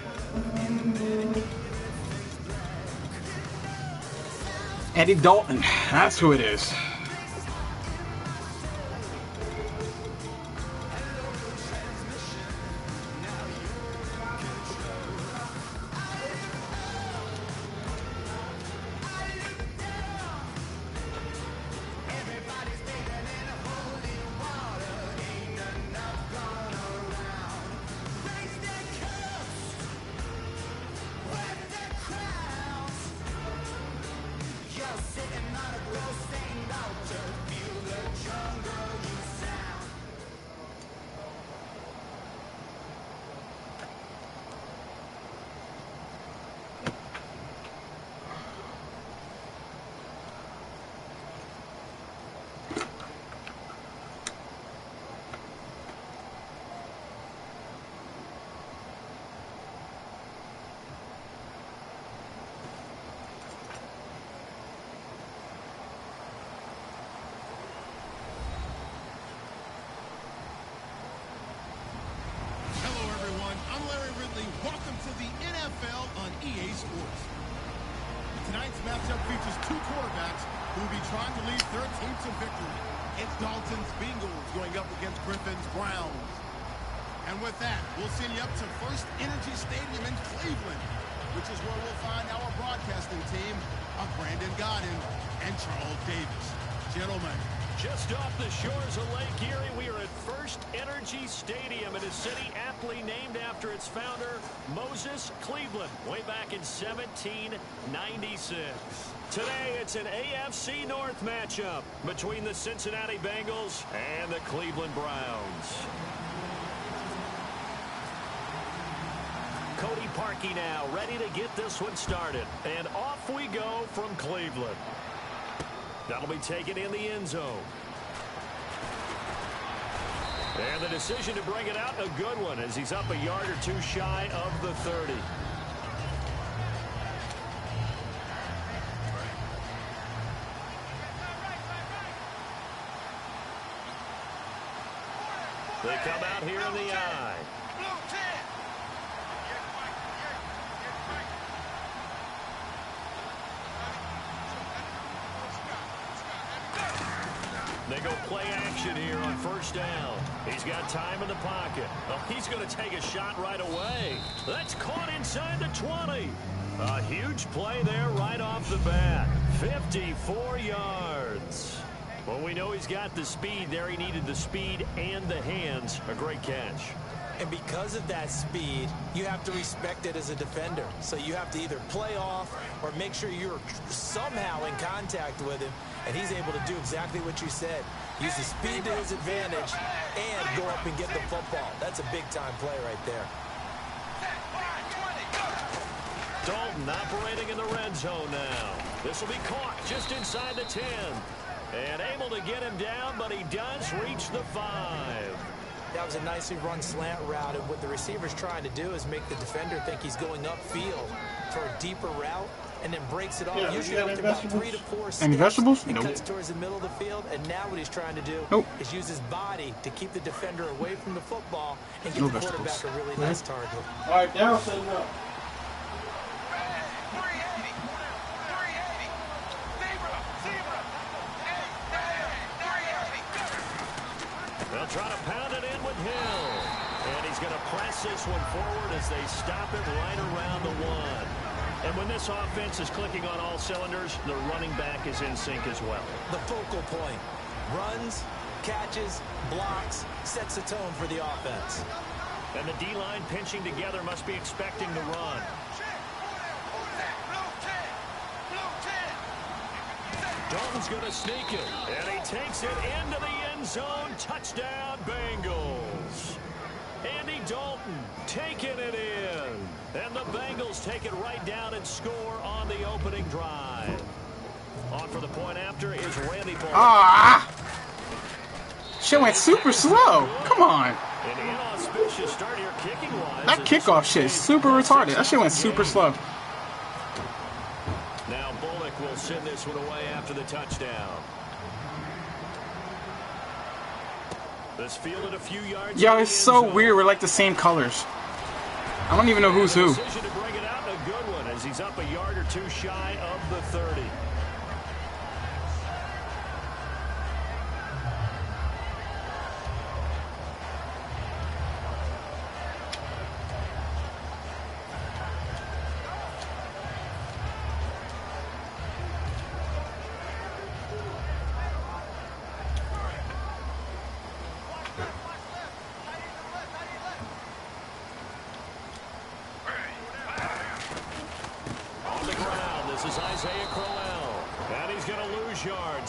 Andy Dalton, that's who it is. Welcome to the NFL on EA Sports. Tonight's matchup features two quarterbacks who will be trying to lead their team to victory. It's Dalton's Bengals going up against Griffin's Browns. And with that, we'll send you up to First Energy Stadium in Cleveland, which is where we'll find our broadcasting team of Brandon Godden and Charles Davis. Gentlemen. Just off the shores of Lake Erie, we are at First Energy Stadium in a city aptly named after its founder, Moses Cleveland, way back in 1796. Today, it's an AFC North matchup between the Cincinnati Bengals and the Cleveland Browns. Cody Parkey now, ready to get this one started. And off we go from Cleveland. That'll be taken in the end zone. And the decision to bring it out, a good one, as he's up a yard or two shy of the 30. They come out here in the eye. They go play action here on first down. He's got time in the pocket. Oh, he's going to take a shot right away. That's caught inside the 20. A huge play there right off the bat. 54 yards. Well, we know he's got the speed there. He needed the speed and the hands. A great catch. And because of that speed, you have to respect it as a defender. So you have to either play off or make sure you're somehow in contact with him. And he's able to do exactly what you said. Use the speed to his advantage and go up and get the football. That's a big-time play right there. Dalton operating in the red zone now. This will be caught just inside the 10. And able to get him down, but he does reach the 5. That was a nicely run slant route, and what the receiver's trying to do is make the defender think he's going upfield for a deeper route, and then breaks it off. Yeah, usually after about 3 to 4 steps. Any vegetables? And Nope. cuts towards the middle of the field, and now what he's trying to do is use his body to keep the defender away from the football and get the quarterback a really nice target. All right, down, set it up. They'll try to pound it in with Hill. And he's going to press this one forward as they stop it right around the 1. And when this offense is clicking on all cylinders, the running back is in sync as well. The focal point. Runs, catches, blocks, sets the tone for the offense. And the D-line pinching together must be expecting the run. Dalton's going to sneak it. And he takes it into the end zone. Touchdown, Bengals. Andy Dalton taking it in. And the Bengals take it right down and score on the opening drive. On for the point after is Randy Ball. Shit went super slow. Come on. An inauspicious vicious start here kicking-wise. That kickoff shit is super retarded. That shit went super slow. Now Bullock will send this one away after the touchdown. This fielded a few yards. Yo, it's so weird. We're like the same colors. I don't even know who's who. Decision to bring it out, a good one, as he's up a yard or two shy of the 30.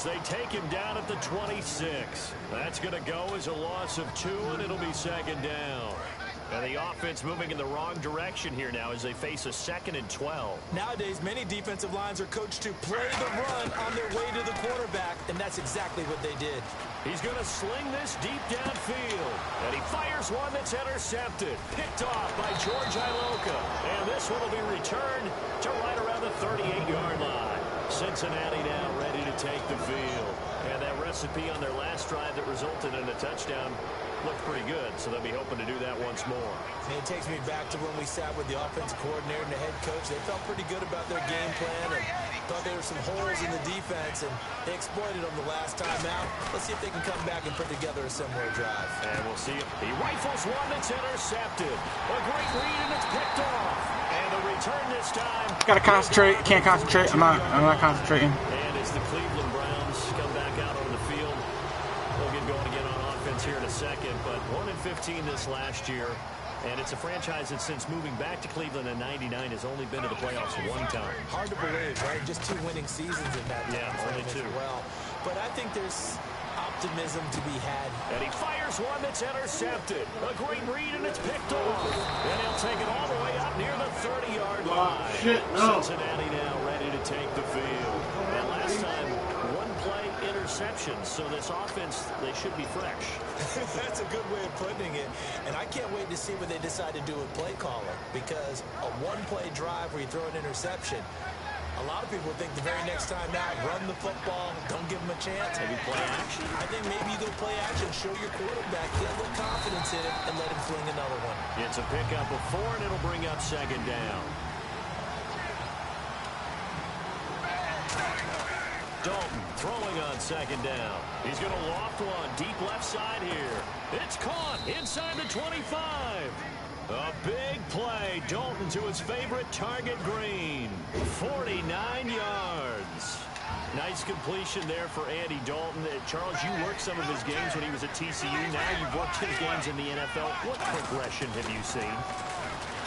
They take him down at the 26. That's going to go as a loss of 2, and it'll be 2nd down. And the offense moving in the wrong direction here now as they face a 2nd and 12. Nowadays, many defensive lines are coached to play the run on their way to the quarterback, and that's exactly what they did. He's going to sling this deep downfield, and he fires one that's intercepted. Picked off by George Iloka, and this one will be returned to right around the 38-yard line. Cincinnati now ready to take the field. And that recipe on their last drive that resulted in a touchdown looked pretty good, so they'll be hoping to do that once more. And it takes me back to when we sat with the offensive coordinator and the head coach. They felt pretty good about their game plan and thought there were some holes in the defense, and they exploited them the last time out. Let's see if they can come back and put together a similar drive. And we'll see if he rifles one that's intercepted. A great read, and it's picked off. And the return this time. Gotta concentrate. Can't concentrate. I'm not concentrating. And as the Cleveland Browns come back out on the field, they'll get going again on offense here in a second. But 1-15 this last year. And it's a franchise that since moving back to Cleveland in '99 has only been to the playoffs one time. Hard to believe, right? Just 2 winning seasons in that time. Yeah, only 2. Well, but I think there's optimism to be had. And he fires one that's intercepted. A great read, and it's picked off. And he'll take it all the way up near the 30-yard line. Cincinnati now ready to take the field. And last time, 1-play interception. So this offense, they should be fresh. That's a good way of putting it. And I can't wait to see what they decide to do with play calling. Because a 1-play drive where you throw an interception, a lot of people think the very next time out, run the football, don't give them a chance. Maybe play action. I think maybe go play action, show your quarterback, get a little confidence in it, and let him fling another one. It's a pickup of 4, and it'll bring up 2nd down. Dalton throwing on 2nd down. He's going to loft one deep left side here. It's caught inside the 25. A big play. Dalton to his favorite target, Green. 49 yards. Nice completion there for Andy Dalton. Charles, you worked some of his games when he was at TCU. Now you've worked his games in the NFL. What progression have you seen?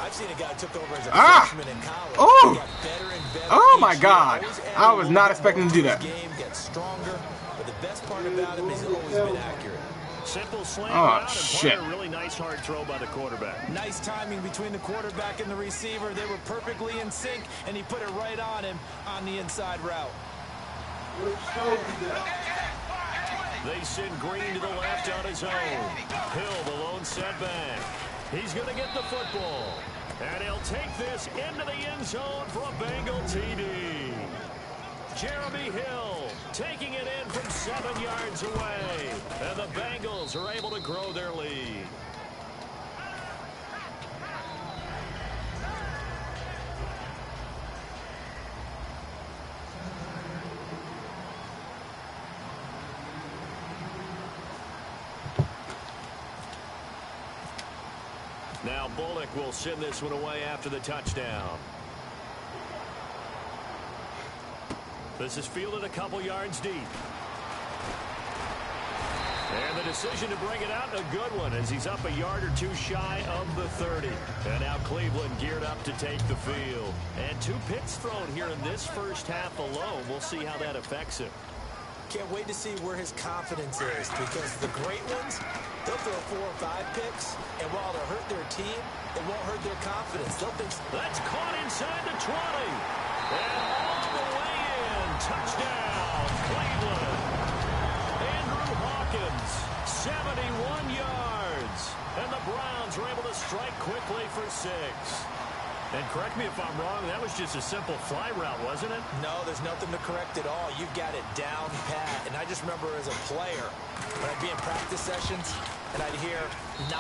I've seen a guy who took over as a freshman in college. Oh! He got better and better. Oh my God! I was not expecting to do that. Game gets stronger, but the best part about him is he's always been accurate. Simple slant Oh shit! a really nice hard throw by the quarterback. Nice timing between the quarterback and the receiver. They were perfectly in sync, and he put it right on him on the inside route. They send Green to the left on his own. Hill, the lone setback. He's going to get the football. And he'll take this into the end zone for a Bengal TD. Jeremy Hill taking it in from 7 yards away. And the Bengals are able to grow their lead. Now Bullock will send this one away after the touchdown. This is fielded a couple yards deep. And the decision to bring it out, a good one, as he's up a yard or two shy of the 30. And now Cleveland geared up to take the field. And 2 picks thrown here in this first half alone. We'll see how that affects him. Can't wait to see where his confidence is, because the great ones, they'll throw 4 or 5 picks, and while they'll hurt their team, it won't hurt their confidence. They'll think that's caught inside the 20. And all the way in. Touchdown, Cleveland. Andrew Hawkins, 71 yards. And the Browns were able to strike quickly for 6. And correct me if I'm wrong, that was just a simple fly route, wasn't it? No, there's nothing to correct at all. You've got it down pat. And I just remember as a player, when I'd be in practice sessions and I'd hear 9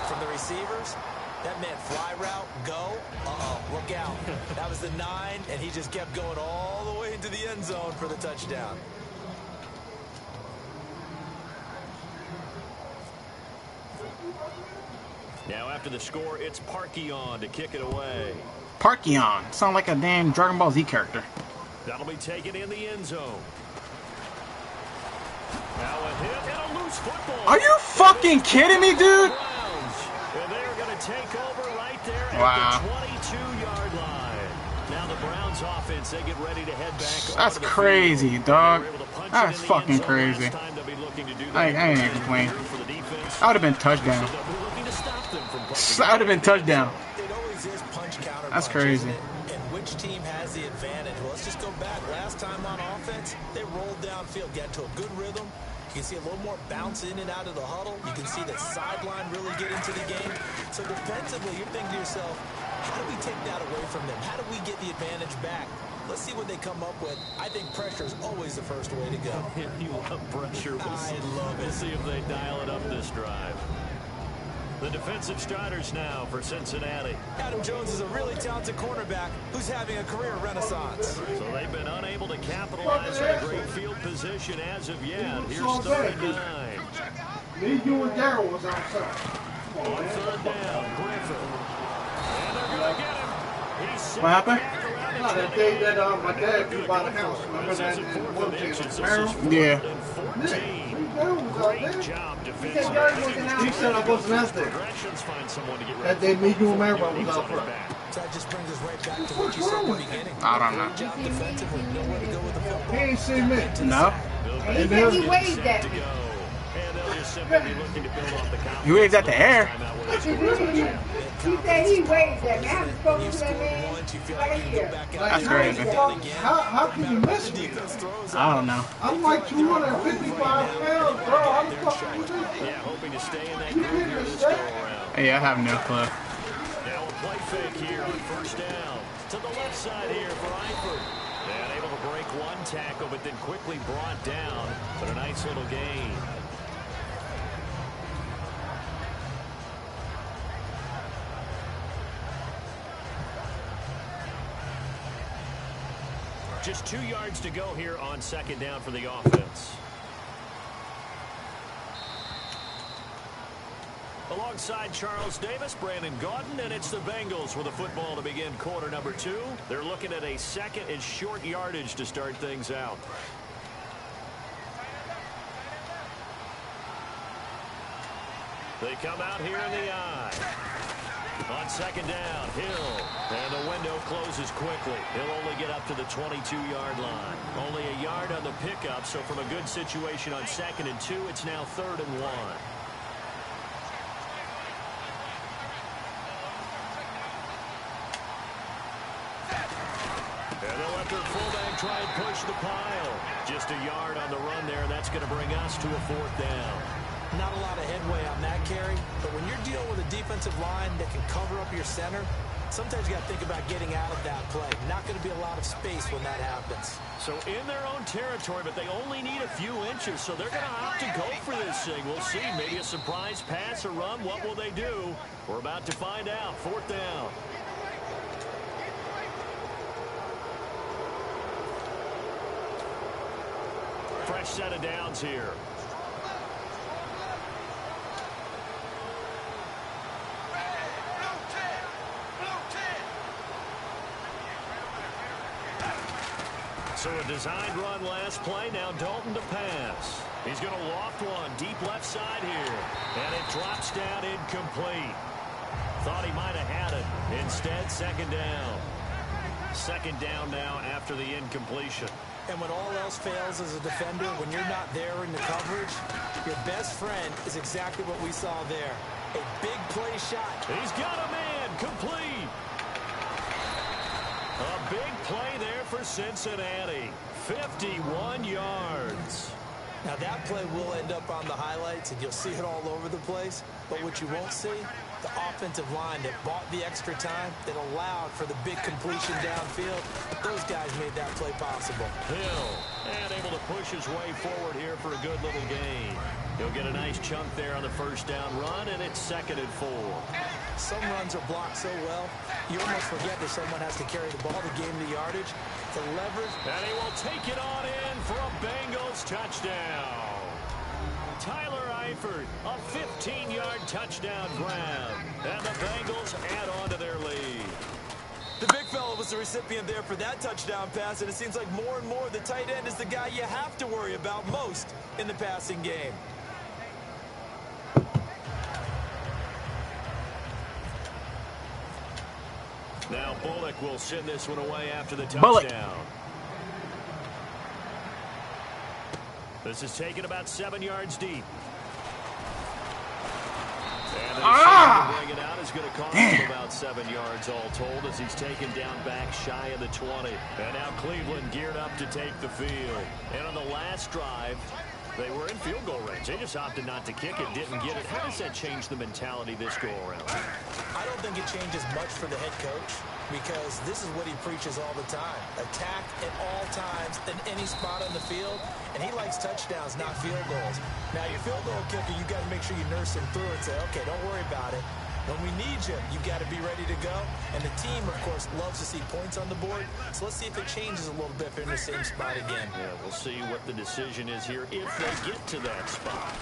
from the receivers, that meant fly route, go, look out. That was the 9, and he just kept going all the way into the end zone for the touchdown. Now after the score, it's Parkeon to kick it away. Parkeon. Sound like a damn Dragon Ball Z character. That'll be taken in the end zone. Now a hit and a loose football. Are you fucking kidding me, dude? And they're going to take over right there at Wow. the 22-yard line. Now the Browns offense, they get ready to head back. That's crazy, dog. That's fucking crazy. I ain't even complaining. I would have been touchdown. I would have been touchdown. It always is punch counter. That's crazy. And which team has the advantage? Well, let's just go back. Last time on offense, they rolled downfield, got into a good rhythm. You can see a little more bounce in and out of the huddle. You can see the sideline really get into the game. So defensively, you're thinking to yourself, how do we take that away from them? How do we get the advantage back? Let's see what they come up with. I think pressure is always the first way to go. You love pressure. I love it. We'll see if they dial it up this drive. The defensive starters now for Cincinnati. Adam Jones is a really talented cornerback who's having a career renaissance. So they've been unable to capitalize on a great field position as of yet. Here's 39. Me, you, and Darryl was outside. On third down, Griffin. And they're going to get him. He's What happened? No, that day that my dad threw by the house. Remember that in one team? Yeah. Great job defensively. He said I wasn't out there. That day, me, you, and Maribel was out front. So that just brings us right back to what you said in the beginning. I don't know. Great job defensively. Nowhere to go with the football. He ain't seen me. No. He said he waved at me. And they'll just simply be looking to build off the confidence. He waved at the air. He said he waved at me. I haven't spoken to that man right here. That's crazy. How can you miss me? I don't know. I'm like 255 pounds, bro. How the fuck can you do that? Yeah, hoping to stay in that group here this go around. Hey, I have no clue. Now a play fake here on first down. To the left side here for Eifert. And able to break one tackle, but then quickly brought down. But a nice little gain. Just 2 yards to go here on second down for the offense. Alongside Charles Davis, Brandon Gaudin, and it's the Bengals with the football to begin quarter number 2. They're looking at a second and short yardage to start things out. They come out here in the eye. On second down, Hill. And the window closes quickly. He'll only get up to the 22-yard line. Only a yard on the pickup, so from a good situation on second and 2, it's now 3rd and 1. And they'll let their fullback try and push the pile. Just a yard on the run there, and that's going to bring us to a 4th down. Not a lot of headway on that carry, but when you're dealing with a defensive line that can cover up your center, sometimes you got to think about getting out of that play. Not going to be a lot of space when that happens. So in their own territory, but they only need a few inches, so they're going to opt to go for this thing. We'll see. Maybe a surprise pass or run. What will they do? We're about to find out. 4th down. Fresh set of downs here. So a designed run last play. Now Dalton to pass. He's going to loft one deep left side here. And it drops down incomplete. Thought he might have had it. Instead, second down. Second down now after the incompletion. And when all else fails as a defender, when you're not there in the coverage, your best friend is exactly what we saw there. A big play shot. He's got a man. Complete. A big play there for Cincinnati. 51 yards. Now that play will end up on the highlights, and you'll see it all over the place. But what you won't see, the offensive line that bought the extra time, that allowed for the big completion downfield, those guys made that play possible. Hill, and able to push his way forward here for a good little gain. He'll get a nice chunk there on the first down run, and it's 2nd and 4. Some runs are blocked so well, you almost forget that someone has to carry the ball to gain the yardage. The leverage. And he will take it on in for a Bengals touchdown. Tyler Eifert, a 15-yard touchdown grab. And the Bengals add on to their lead. The big fella was the recipient there for that touchdown pass, and it seems like more and more the tight end is the guy you have to worry about most in the passing game. Now Bullock will send this one away after the touchdown. Bullock. This is taken about 7 yards deep. And the Ah! decision to bring it out is going to cost him about 7 yards all told as he's taken down back shy of the 20. And now Cleveland geared up to take the field. And on the last drive, they were in field goal range. They just opted not to kick it, didn't get it. How does that change the mentality this go around? I don't think it changes much for the head coach because this is what he preaches all the time. Attack at all times in any spot on the field, and he likes touchdowns, not field goals. Now, your field goal kicker, you got to make sure you nurse him through and say, okay, don't worry about it. When we need you, you got to be ready to go. And the team, of course, loves to see points on the board. So let's see if it changes a little bit if they're in the same spot again. Yeah, we'll see what the decision is here if they get to that spot.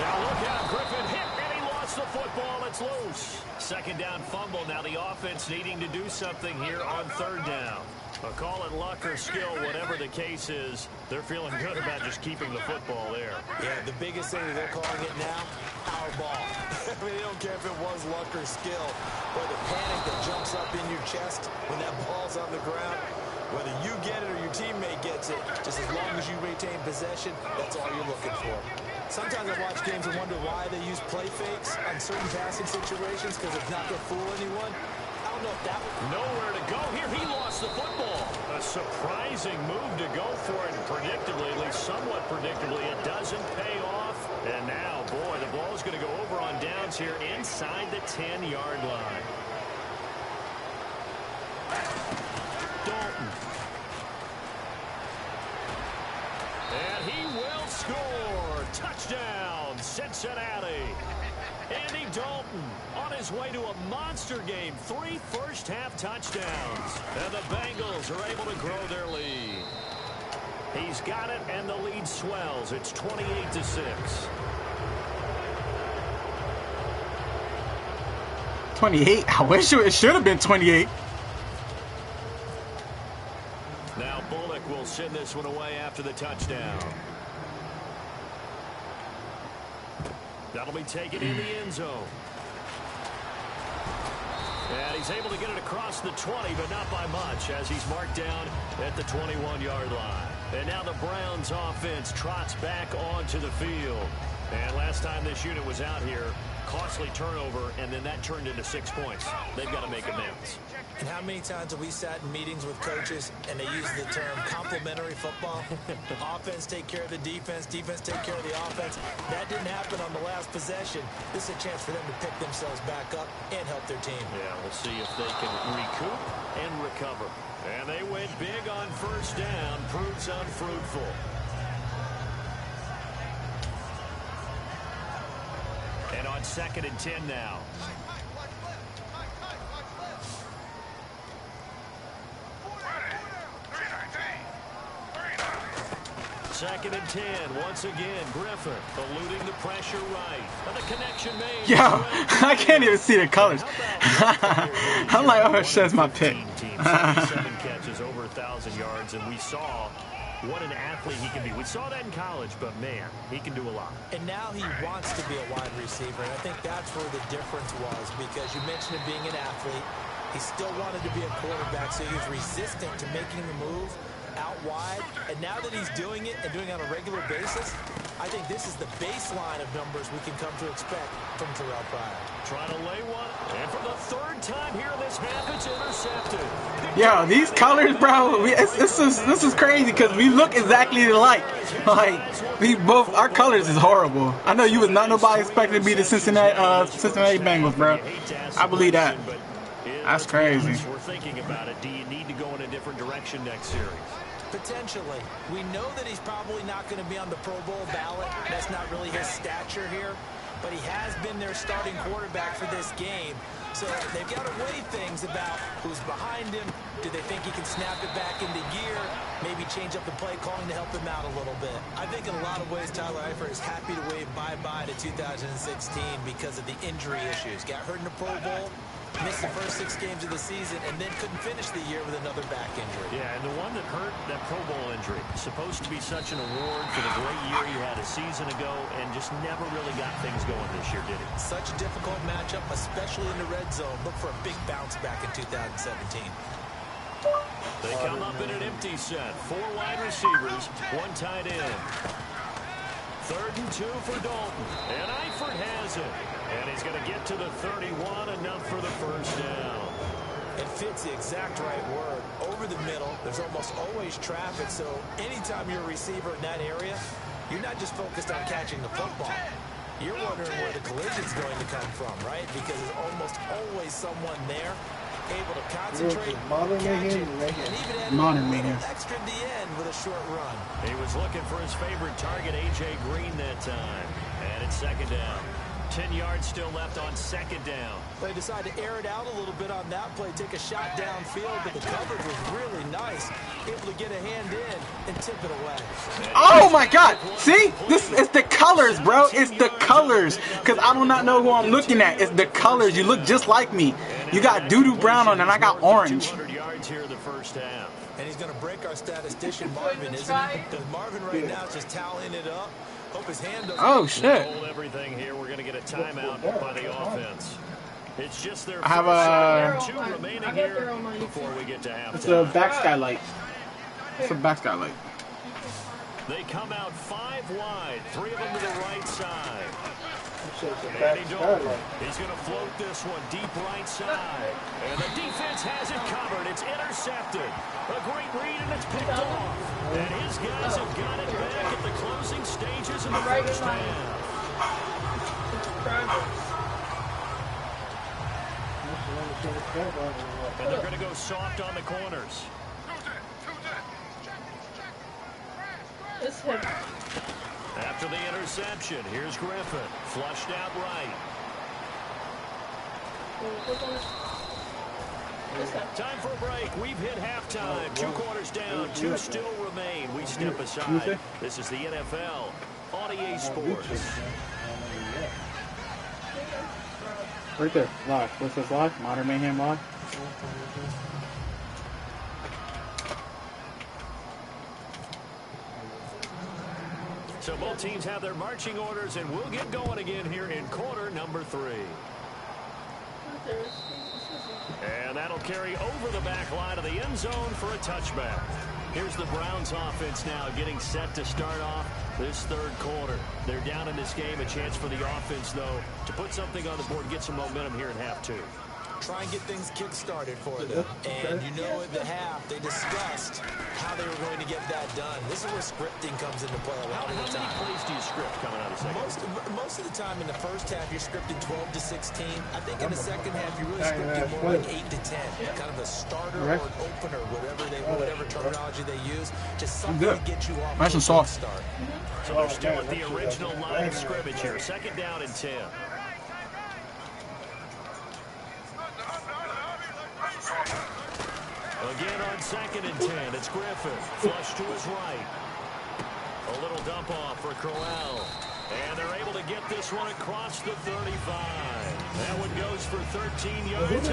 Now look out, Griffin hit, and he lost the football. It's loose. 2nd down fumble. Now the offense needing to do something here on 3rd down. But call it luck or skill, whatever the case is, they're feeling good about just keeping the football there. Yeah, the biggest thing that they're calling it now, power ball. I mean, they don't care if it was luck or skill, or the panic that jumps up in your chest when that ball's on the ground. Whether you get it or your teammate gets it, just as long as you retain possession, that's all you're looking for. Sometimes I watch games and wonder why they use play fakes on certain passing situations because it's not going to fool anyone. I don't know if that would... Nowhere to go here. He lost the football. A surprising move to go for it. Predictably, at least somewhat predictably, it doesn't pay off. And now, boy, the ball is going to go over on downs here inside the 10-yard line. Dalton. And he will score. Touchdown, Cincinnati. Andy Dalton on his way to a monster game. 3 first-half touchdowns. And the Bengals are able to grow their lead. He's got it, and the lead swells. It's 28-6. 28? I wish it should have been 28. Now Bullock will send this one away after the touchdown. That'll be taken in the end zone. And he's able to get it across the 20, but not by much, as he's marked down at the 21-yard line. And now the Browns offense trots back onto the field. And last time this unit was out here, costly turnover, and then that turned into 6 points. They've got to make amends. And how many times have we sat in meetings with coaches and they use the term complementary football? Offense take care of the defense, defense take care of the offense. That didn't happen on the last possession. This is a chance for them to pick themselves back up and help their team. Yeah, we'll see if they can recoup and recover. And they went big on first down, proves unfruitful. And on 2nd and 10 now. 2nd and 10. Once again, Griffin eluding the pressure right. And the connection made. Yo, I can't even see the colors. I'm like, oh, shit, that's my pick. 77 catches, over 1,000 yards, and we saw what an athlete he can be. We saw that in college, but man, he can do a lot. And now he wants to be a wide receiver, and I think that's where the difference was, because you mentioned him being an athlete. He still wanted to be a quarterback, so he was resistant to making the move out wide. And now that he's doing it and doing it on a regular basis, I think this is the baseline of numbers we can come to expect from Terrell Pryor. Trying to lay one, and for the third time here in this half, it's intercepted. Yo, these colors, bro, this is crazy because we look exactly alike. Like, our colors is horrible. I know you was not nobody expecting to be the Cincinnati Bengals, bro. I believe that. That's crazy. We're thinking about it. Do you need to go in a different direction next series? Potentially. We know that he's probably not going to be on the Pro Bowl ballot. That's not really his stature here. But he has been their starting quarterback for this game. So they've got to weigh things about who's behind him. Do they think he can snap it back into gear? Maybe change up the play calling to help him out a little bit. I think in a lot of ways, Tyler Eifert is happy to wave bye-bye to 2016 because of the injury issues. Got hurt in the Pro Bowl, missed the first 6 games of the season, and then couldn't finish the year with another back injury. Yeah, and the one that hurt, that Pro Bowl injury, supposed to be such an award for the great year he had a season ago and just never really got things going this year, did he? Such a difficult matchup, especially in the red zone. Look for a big bounce back in 2017. They come up in an empty set. 4 wide receivers, 1 tight end. 3rd and 2 for Dalton. And Eifert has it. And he's going to get to the 31, enough for the first down. It fits the exact right word. Over the middle, there's almost always traffic, so anytime you're a receiver in that area, you're not just focused on catching the football. You're wondering where the collision's going to come from, right? Because there's almost always someone there able to concentrate, catch it, and even add extra at the end with a short run. He was looking for his favorite target, A.J. Green, that time. And it's 2nd down. 10 yards still left on 2nd down. They decided to air it out a little bit on that play, take a shot downfield, but the coverage was really nice. Able to get a hand in and tip it away. Oh my God! See, this is the colors, bro. It's the colors. Cause I do not know who I'm looking at. It's the colors. You look just like me. You got doo-doo brown on, and I got orange. 200 yards here in the first half. And he's going to break our statistician Marvin, isn't he? Because Marvin right now is just tallying it up. Hope his hand doesn't. Oh shit! Hold everything here. We're going to get a timeout by the offense. It's just their I have 2 remaining here before we get to halftime. It's a back skylight. It's a back skylight. They come out 5 wide, 3 of them to the right side. Back Dalton, he's going to float this one deep right side. And the defense has it covered. It's intercepted. A great read, and it's picked off. And his guys have got it back at the closing stages of the first half. And they're going to go soft on the corners. It's him. After the interception, here's Griffin. Flushed out right. Time for a break. We've hit halftime. 2 quarters down. 2 still remain. We step aside. This is the NFL on EA Sports. Right there. Live. What's this live? Modern Mayhem live? So both teams have their marching orders, and we'll get going again here in quarter number 3. And that'll carry over the back line of the end zone for a touchback. Here's the Browns offense now getting set to start off this 3rd quarter. They're down in this game. A chance for the offense, though, to put something on the board, get some momentum here in half 2. Try and get things kick-started for them. And you know at the half, they discussed how they were going to get that done. This is where scripting comes into play a lot of the time. How many plays do you script coming out of the second? Most of the time in the first half, you're scripting 12 to 16. I think in the second half, you're really scripting more like 8 to 10. Kind of a starter or an opener, whatever terminology they use. Just something to get you off to a good start. So they're still at the original line of scrimmage here. 2nd down and 10. Again on 2nd and 10, it's Griffin. Flush to his right. A little dump off for Corral. And they're able to get this one across the 35. That one goes for 13 yards.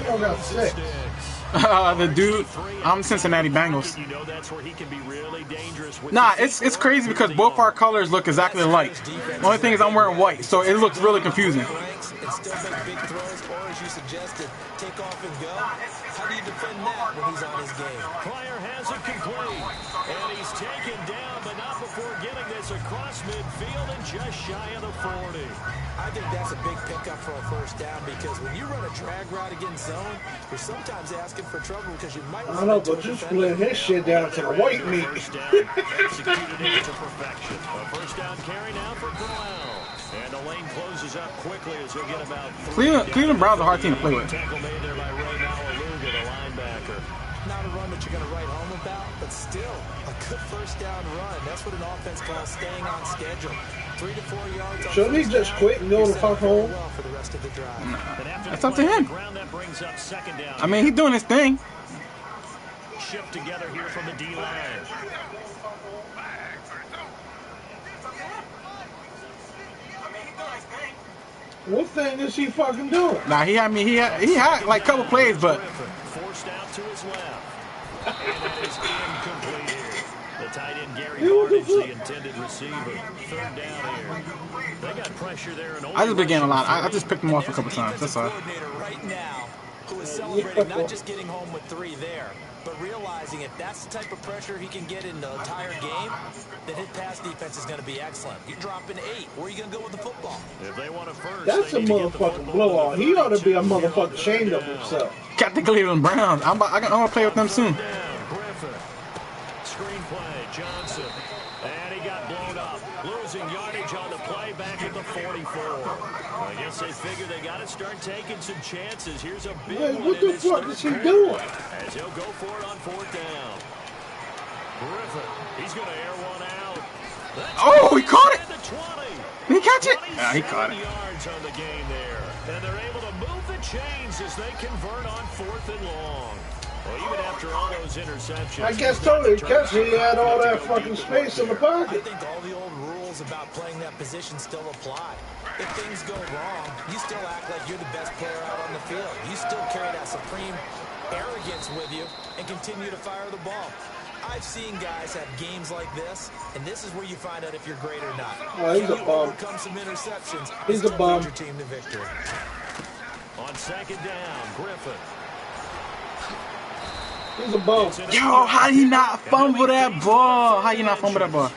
The dude, I'm Cincinnati Bengals. You know that's where he can be really dangerous with it's crazy because both our colors look exactly alike. The only thing is I'm wearing white, so it looks really confusing. And still make big throws, or as you suggested, take off and go. How do you defend that when he's on his game. Pryor has it complete. And he's taken down, but not before getting this across midfield and just shy of the 40. I think that's a big pickup for a first down because when you run a drag route against zone, you're sometimes asking for trouble because you might run into a defender. You split his shit down to the white meat. Executed it to perfection. A first down carry now for Corral. And the lane closes up quickly as he'll get about Cleveland Browns are a hard team to play with. Tackle made there by Ray Malaluga, the linebacker. Not a run that you're going to write home about, but still a good first down run. That's what an offense calls staying on schedule. 3 to 4 yards. Should he just quit and go to fuck home? Well for the rest of the drive. That's up to him. That brings up second down. I mean, he's doing his thing. Shift together here from the D-line. What thing is he fucking doing? Nah, he had like a couple plays, but Forced out to his left. And that is incomplete here. The tight end Gary Hey, what the Hardage, the fuck? intended receiver. Third down here. They got pressure there. And I just been getting a lot. I just picked him off a couple times. That's all. Coordinator right now who is celebrating not just getting home with 3 there, but realizing if that's the type of pressure he can get in the entire game, then his pass defense is going to be excellent. You're dropping 8. Where are you going to go with the football? If they want it first, That's a motherfucking blowout. He ought to be a motherfucking ashamed of himself. Got the Cleveland Browns. I'm gonna play with them soon. Griffin. Screenplay. Johnson. And he got blown up. Losing yardage on the play back at the 44. I guess they figure they got to start taking some chances. Here's a big Hey, one. what the fuck is he doing? As he'll go for it on 4th down. Griffin. He's going to air one out. Oh, he caught it. The 20. Did he catch it? Yeah, he caught it. Yards on the game there. And they're able to move the chains as they convert on 4th and long. Well, even after all those interceptions, I guess totally catch he had all that fucking space in the I pocket. think all the old rules about playing that position still apply. If things go wrong, you still act like you're the best player out on the field. You still carry that supreme arrogance with you and continue to fire the ball. I've seen guys have games like this, and this is where you find out if you're great or not. Oh, he's Can a you bum. overcome some interceptions? He's a Still bum. lead your team to victory. On 2nd down, Griffin. He's a bum. Yo, how he not fumble that ball? How you not fumble that ball?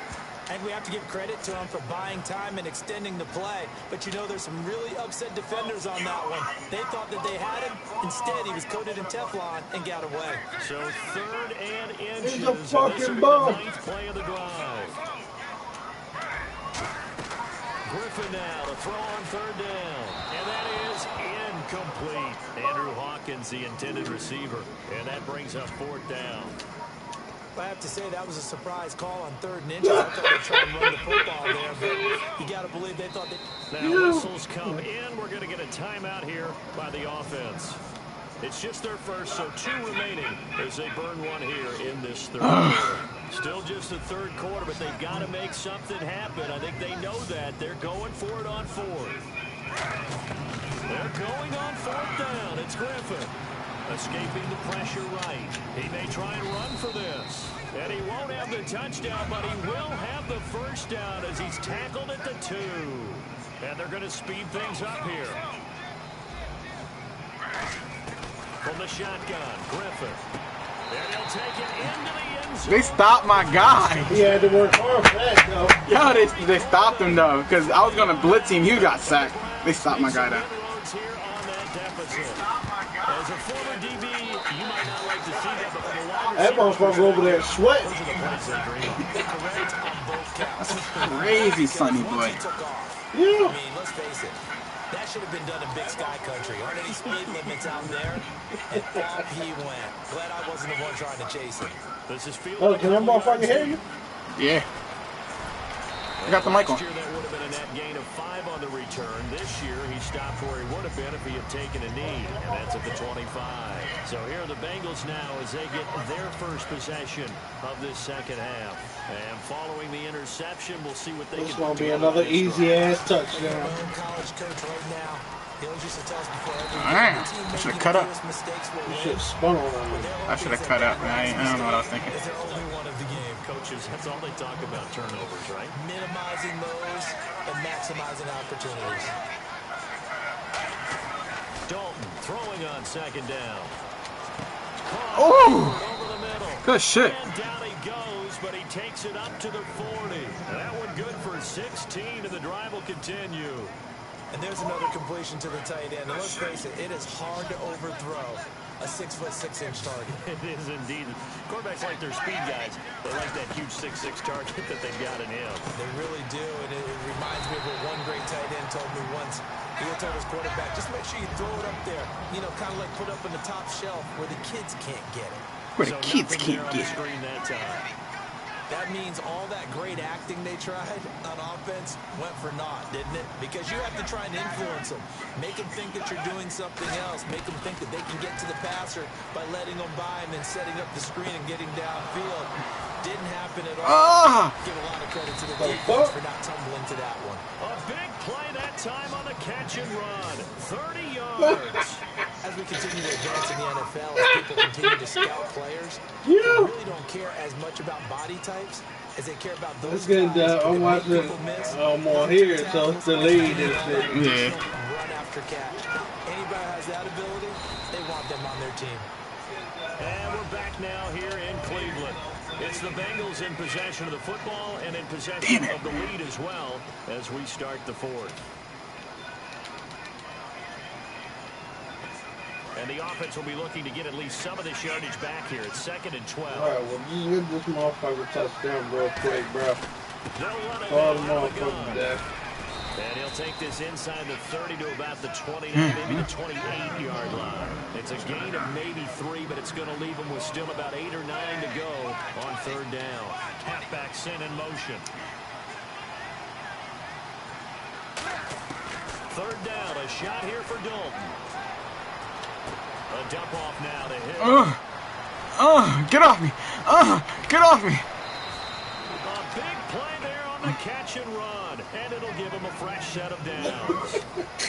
And we have to give credit to him for buying time and extending the play. But you know, there's some really upset defenders on that one. They thought that they had him. Instead, he was coated in Teflon and got away. So 3rd and inches. He's a fucking bum. The 9th play of the drive. Griffin now to throw on 3rd down. And that is incomplete. Andrew Hawkins, the intended receiver. And that brings up 4th down. I have to say that was a surprise call on 3rd and inches. I thought they'd try and run the football there, but you got to believe they thought that. Now whistles come in. We're going to get a timeout here by the offense. It's just their first, so 2 remaining as they burn one here in this 3rd quarter. Still just the 3rd quarter, but they've got to make something happen. I think they know that. They're going for it on 4th. They're going on 4th down. It's Griffin. Escaping the pressure right. He may try and run for this. And he won't have the touchdown, but he will have the first down as he's tackled at the 2. And they're going to speed things up here. From the shotgun, Griffin. And he'll take it into the end zone. They stopped my guy. He had to work hard for that, though. Yo, they stopped him though, because I was gonna blitz him. He got sacked. They stopped my guy though. As a former DB, you might not like to see that, but from the wide That motherfucker over there sweating. That's crazy, Sonny boy. Yeah. I mean, let's face it. That should have been done in Big Sky Country. Aren't any speed limits out there? And off he went. Glad I wasn't the one trying to chase him. This is field. Oh, can that motherfucker hear you? Yeah. I got the mic on. Last year, that would have been a net gain of 5 on the return. This year, he stopped where he would have been if he had taken a knee, and that's at the 25. So here are the Bengals now as they get their first possession of this second half. And following the interception, we'll see what they It's can do. going to be another easy-ass touchdown. College coach right now. He always used to tell us before every Damn, team I making should've cut up. mistakes will You win. should have spun on him. I should have cut out, man. I don't know what I was thinking. It's their only one of the game. Coaches, that's all they talk about, turnovers, right? Minimizing those and maximizing opportunities. Dalton throwing on 2nd down. Oh, good shit. And down he goes, but he takes it up to the 40. That one good for 16, and the drive will continue. And there's another completion to the tight end. And let's face it, it is hard to overthrow a 6'6" target. It is indeed. Quarterbacks like their speed guys. They like that huge 6'6" target that they've got in him. They really do, and it reminds me of what one great tight end told me once. He told his quarterback, just make sure you throw it up there, you know, kind of like put up in the top shelf where the kids can't get it. Where the kids can't get it. That means all that great acting they tried on offense went for naught, didn't it? Because you have to try and influence them. Make them think that you're doing something else. Make them think that they can get to the passer by letting them by and then setting up the screen and getting downfield. Didn't happen at all. Give a lot of credit to the defense for not tumbling to that one. A big play that time on the catch and run. 30 yards. As we continue to advance in the NFL, as people continue to scout players, they really don't care as much about body types as they care about those guys I'm watching more here, so it's the lead and shit. Yeah. Run after catch. Anybody who has that ability, they want them on their team. And we're back now here in Cleveland. It's the Bengals in possession of the football and in possession of the lead as well as we start the fourth. And the offense will be looking to get at least some of this yardage back here. It's 2nd and 12. All right, well, just get this motherfucker touchdown real quick, bro. They'll run it All the out of the motherfuckers gun. there. And he'll take this inside the 30 to about the 29, maybe the 28-yard line. It's a gain of maybe 3, but it's going to leave them with still about 8 or 9 to go on 3rd down. Halfback sent in motion. 3rd down, a shot here for Dalton. A dump off now to hit. Get off me. Get off me. A big play there on the catch and run, and it'll give him a fresh set of downs.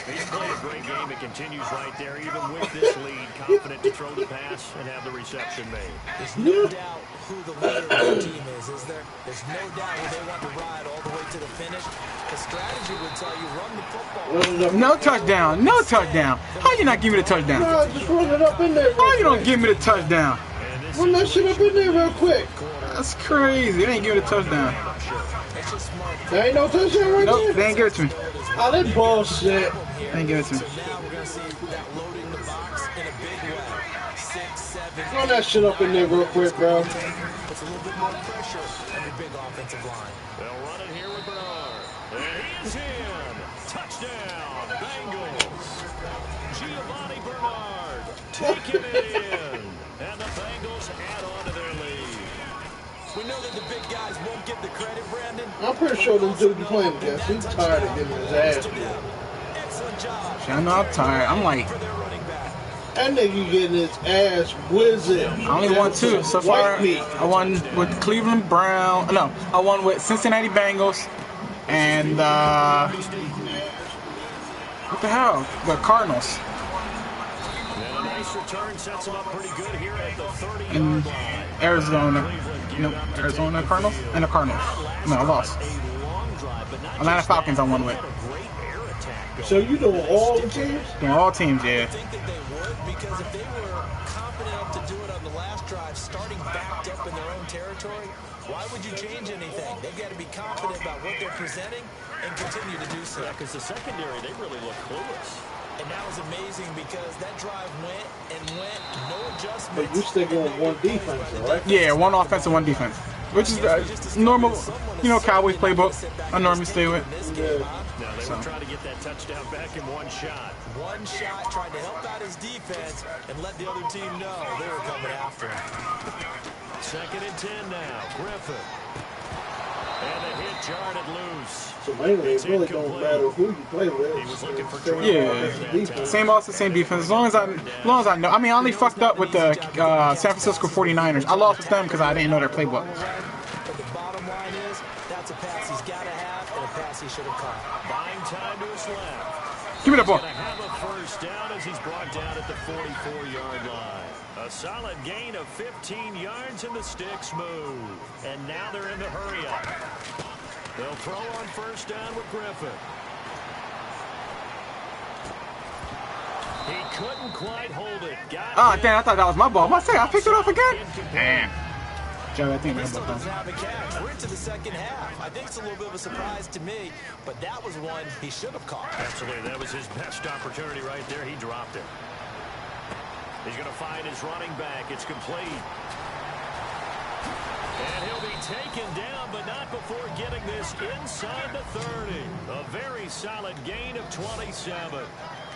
He's played a great game. It continues right there, even with this lead, confident to throw the pass and have the reception made. There's no doubt who the leader of the team is there? There's no doubt who they want to ride all the way to the finish. The strategy would tell you run the football. No touchdown. No touchdown. How you not give me the touchdown? No, just run it up in there. How you don't give me the touchdown? Run that shit up in there real quick. That's crazy. They ain't give me the touchdown. There ain't no touchdown right Nope, there. they ain't give it to me. Oh, that bullshit. They ain't give it to me. So now we're going to see that loading the box in a big way. 6, 7. Run that shit up in there real quick, bro. Puts a little bit more pressure on your big offensive line. They'll run it here with Bernard. And he's in. Touchdown, Bengals. Giovanni Bernard taking it in. And the Bengals add on to their lead. We know that the big guys won't get the credit, Brandon. I'm pretty sure this dude playing against, he's tired of getting his ass beat. Excellent job. I know I'm tired. I'm like, For their running back. That nigga getting his ass whizzing. I only won 2 so far. White meat. I won with Cleveland Brown. No, I won with Cincinnati Bengals and what the hell? The Cardinals. And a nice return sets them up pretty good here at the 30-yard And line. Arizona. No, Arizona Cardinals and the Cardinals. No, I lost. Atlanta Falcons I won with. So you doing all the teams? Doing all teams, yeah. I think that they would, because if they were confident enough to do it on the last drive, starting backed up in their own territory, why would you change anything? They've got to be confident about what they're presenting and continue to do so. Yeah, because the secondary, they really look clueless. And that was amazing because that drive went and went, no adjustments. But you still going one defense, right? Yeah, 1 offense and 1 defense. Which is normal, you know, Cowboys playbook. I normally stay with. Now they were trying to get that touchdown back in one shot. One shot, tried to help out his defense and let the other team know they were coming after him. 2nd and 10 now. Griffin. And the hit jarred it loose. So mainly it really don't matter who you play with. He was looking for trouble. Yeah, same offense, same defense. As long as I know. I mean, I only fucked up with the San Francisco 49ers. I lost with them because I didn't know their playbook. But the bottom line is, that's a pass he's got to have and a pass he should have caught. Buying time to his left. Give me that ball. Going to have a first down as he's brought down at the 44-yard line. A solid gain of 15 yards and the sticks move. And now they're in the hurry up. They'll throw on first down with Griffin. He couldn't quite hold it. Oh, damn, I thought that was my ball. I picked it off again? Damn. Joe, I think He that's still my doesn't ball. have a catch. We're into the second half. I think it's a little bit of a surprise to me, but that was one he should have caught. Absolutely. That was his best opportunity right there. He dropped it. He's going to find his running back. It's complete. And he'll be taken down, but not before getting this inside the 30. A very solid gain of 27.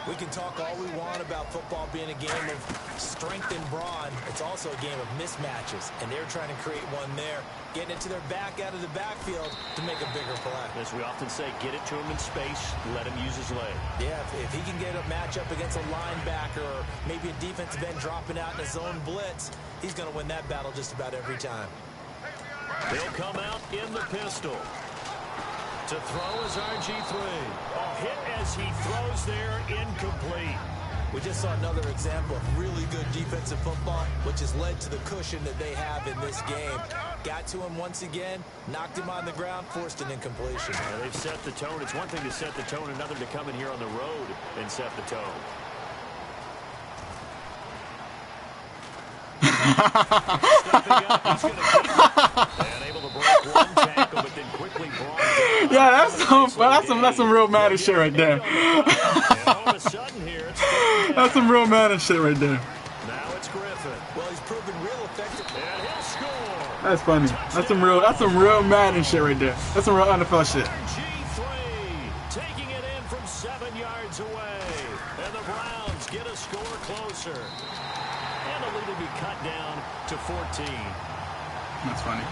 We can talk all we want about football being a game of strength and brawn. It's also a game of mismatches, and they're trying to create one there, getting it to their back out of the backfield to make a bigger play. As we often say, get it to him in space, let him use his leg. Yeah, if he can get a matchup against a linebacker or maybe a defensive end dropping out in a zone blitz, he's going to win that battle just about every time. He'll come out in the pistol. To throw is RG3. A hit as he throws there, incomplete. We just saw another example of really good defensive football, which has led to the cushion that they have in this game. Got to him once again, knocked him on the ground, forced an incompletion. Now they've set the tone. It's one thing to set the tone, another to come in here on the road and set the tone. Stepping up, he's going to keep it. And able to break one tackle, but then quickly brought down. Yeah, that's some real Madden shit right there. And all of a sudden here, it's That's some real Madden shit right there. now it's Griffin. Well, he's proven real effective. And he'll score. That's funny. That's some real Madden shit right there. That's some real NFL shit. RG3 taking it in from 7 yards away. And the Browns get a score closer. And the lead will be cut down to 14. That's funny.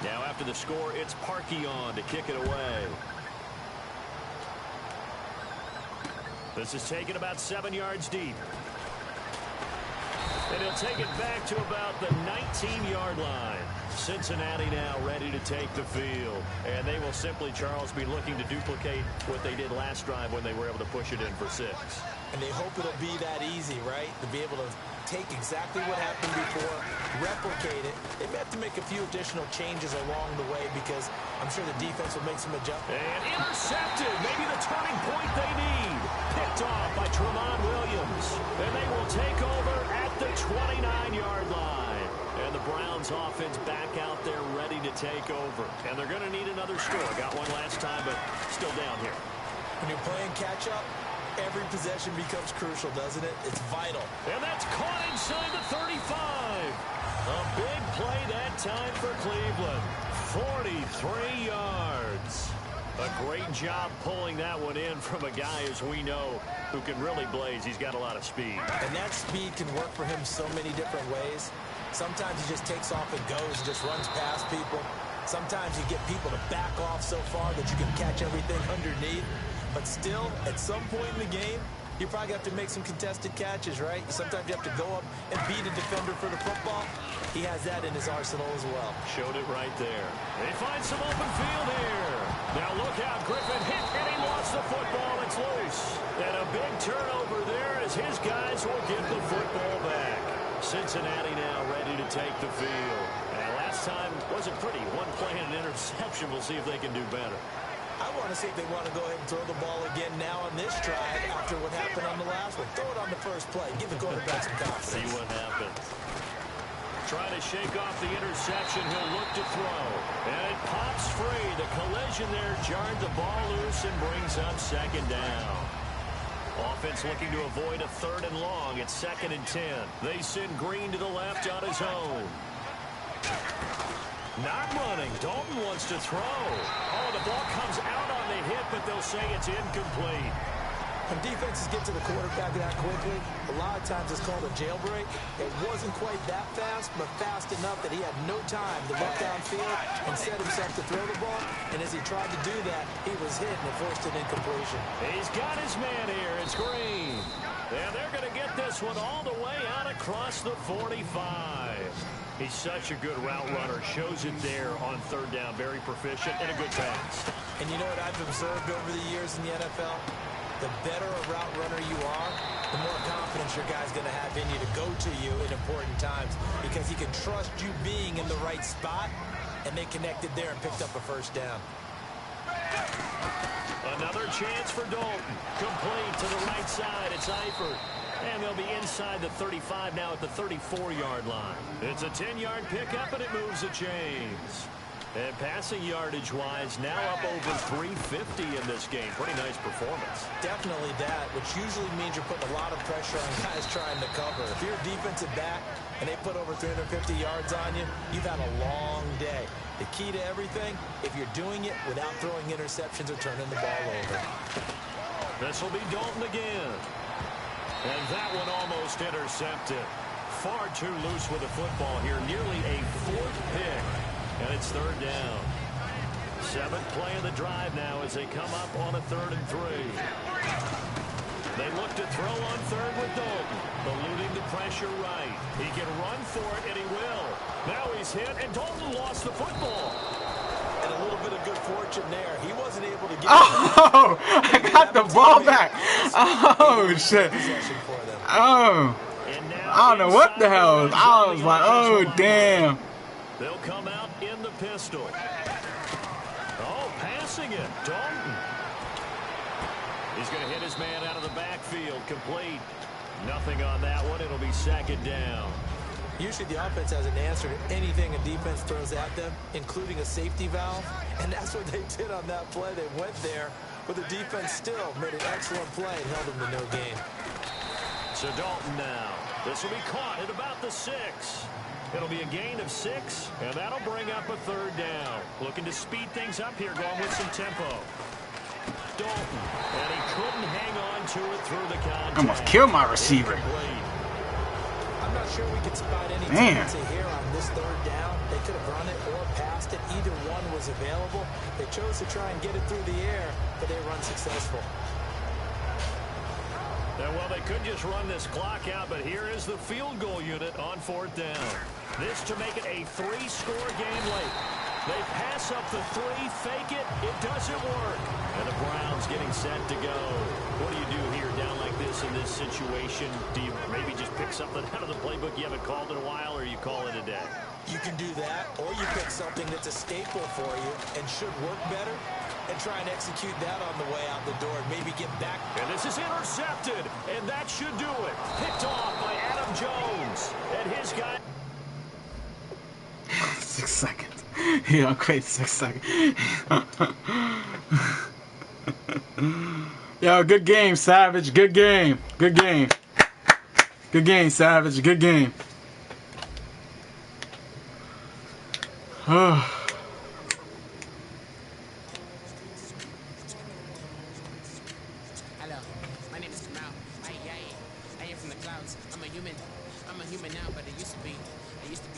Now after the score, it's Parkey on to kick it away. This is taken about 7 yards deep. And he'll take it back to about the 19-yard line. Cincinnati now ready to take the field. And they will simply, Charles, be looking to duplicate what they did last drive when they were able to push it in for 6. And they hope it'll be that easy, right? To be able to take exactly what happened before, replicate it. They may have to make a few additional changes along the way because I'm sure the defense will make some adjustments. And intercepted. Maybe the turning point they need. Picked off by Tramon Williams. And they will take over at the 29-yard line. And the Browns offense back out there ready to take over. And they're going to need another score. Got one last time, but still down here. When you're playing catch-up, every possession becomes crucial, doesn't it? It's vital. And that's caught inside the 35. A big play that time for Cleveland. 43 yards. A great job pulling that one in from a guy, as we know, who can really blaze. He's got a lot of speed. And that speed can work for him so many different ways. Sometimes he just takes off and goes and just runs past people. Sometimes you get people to back off so far that you can catch everything underneath. But still, at some point in the game, you probably have to make some contested catches, right? Sometimes you have to go up and beat a defender for the football. He has that in his arsenal as well. Showed it right there. They find some open field here. Now look out, Griffin hit and he lost the football. It's loose. And a big turnover there as his guys will get the football back. Cincinnati now ready to take the field. And last time wasn't pretty. One play and an interception. We'll see if they can do better. I want to see if they want to go ahead and throw the ball again now on this drive after what happened on the last one. Throw it on the first play. Give the quarterback some confidence. See what happens. Trying to shake off the interception. He'll look to throw. And it pops free. The collision there jarred the ball loose and brings up second down. Offense looking to avoid a 3rd and long. It's 2nd and 10. They send Green to the left on his own. Not running. Dalton wants to throw. Oh, the ball comes out on the hit, but they'll say it's incomplete. When defenses get to the quarterback that quickly, a lot of times it's called a jailbreak. It wasn't quite that fast, but fast enough that he had no time to look downfield and set himself to throw the ball. And as he tried to do that, he was hit and it forced an incompletion. He's got his man here. It's Green. And they're going to get this one all the way out across the 45. He's such a good route runner. Shows it there on 3rd down. Very proficient and a good pass. And you know what I've observed over the years in the NFL? The better a route runner you are, the more confidence your guy's going to have in you to go to you in important times, because he can trust you being in the right spot, and they connected there and picked up a first down. Another chance for Dalton. Complete to the right side. It's Eifert. And they'll be inside the 35 now at the 34-yard line. It's a 10-yard pickup, and it moves the chains. And passing yardage-wise, now up over 350 in this game. Pretty nice performance. Definitely that, which usually means you're putting a lot of pressure on guys trying to cover. If you're a defensive back and they put over 350 yards on you, you've had a long day. The key to everything, if you're doing it without throwing interceptions or turning the ball over. This will be Dalton again. And that one almost intercepted. Far too loose with the football here. Nearly a fourth pick. And it's third down. Seventh play of the drive now as they come up on a 3rd and 3. They look to throw on third with Dalton. Eluding the pressure right. He can run for it, and he will. Now he's hit, and Dalton lost the football. And a little bit of good fortune there. He wasn't able to get Oh, I got the ball back. Oh, shit. Oh. I don't know what the hell. I was like, oh, damn. They'll come out in the pistol. Oh, passing it. Dalton. He's going to hit his man out of the backfield. Complete. Nothing on that one. It'll be 2nd down. Usually the offense has an answer to anything a defense throws at them, including a safety valve. And that's what they did on that play. They went there, but the defense still made an excellent play and held them to no gain. So Dalton now. This will be caught at about the 6. It'll be a gain of 6, and that'll bring up a 3rd down. Looking to speed things up here, going with some tempo. Dalton, and he couldn't hang on to it through the contact. I almost killed my receiver. I'm not sure we can spot any tendency here on this 3rd down. They could have run it or passed it. Either one was available. They chose to try and get it through the air, but they were unsuccessful. Well, they could just run this clock out, but here is the field goal unit on 4th down. This to make it a 3-score game late. They pass up the 3, fake it, it doesn't work. And the Browns getting set to go. What do you do here down like this in this situation? Do you maybe just pick something out of the playbook you haven't called in a while, or you call it a day? You can do that, or you pick something that's a staple for you and should work better, and try and execute that on the way out the door and maybe get back. And this is intercepted, and that should do it. Picked off by Adam Jones. And his guy... 6 seconds. Yeah, okay, 6 seconds. Yo, good game, Savage. Good game. Good game. Good game, Savage. Good game. Oh. Hello, my name is Kamal. I am from the clouds. I'm a human now, but I used to be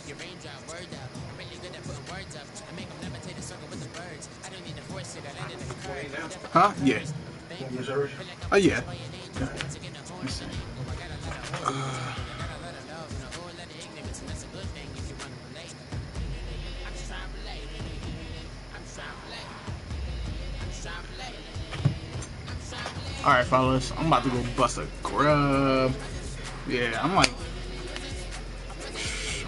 your raindrop, word up. I'm really good at putting words up. I make them levitate a circle with the birds. I don't need to force it, I let it occur. Huh? Yeah. Oh, yeah. Alright, fellas. I'm about to go bust a grub. Yeah, I'm like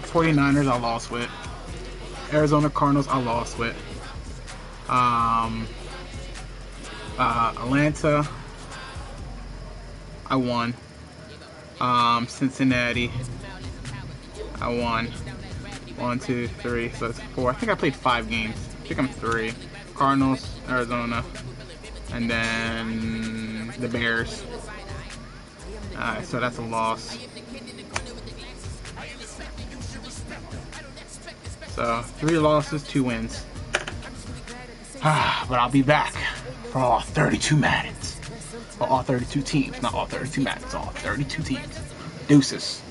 49ers I lost with. Arizona Cardinals I lost with. Atlanta I won. Cincinnati I won. 1, 2, 3, so it's 4. I think I played 5 games. I think I'm 3. Cardinals, Arizona, and then the Bears. Alright, so that's a loss. So 3 losses, 2 wins. But I'll be back for all 32 Maddens. For all 32 teams, not all 32 Maddens, all 32 teams. Deuces.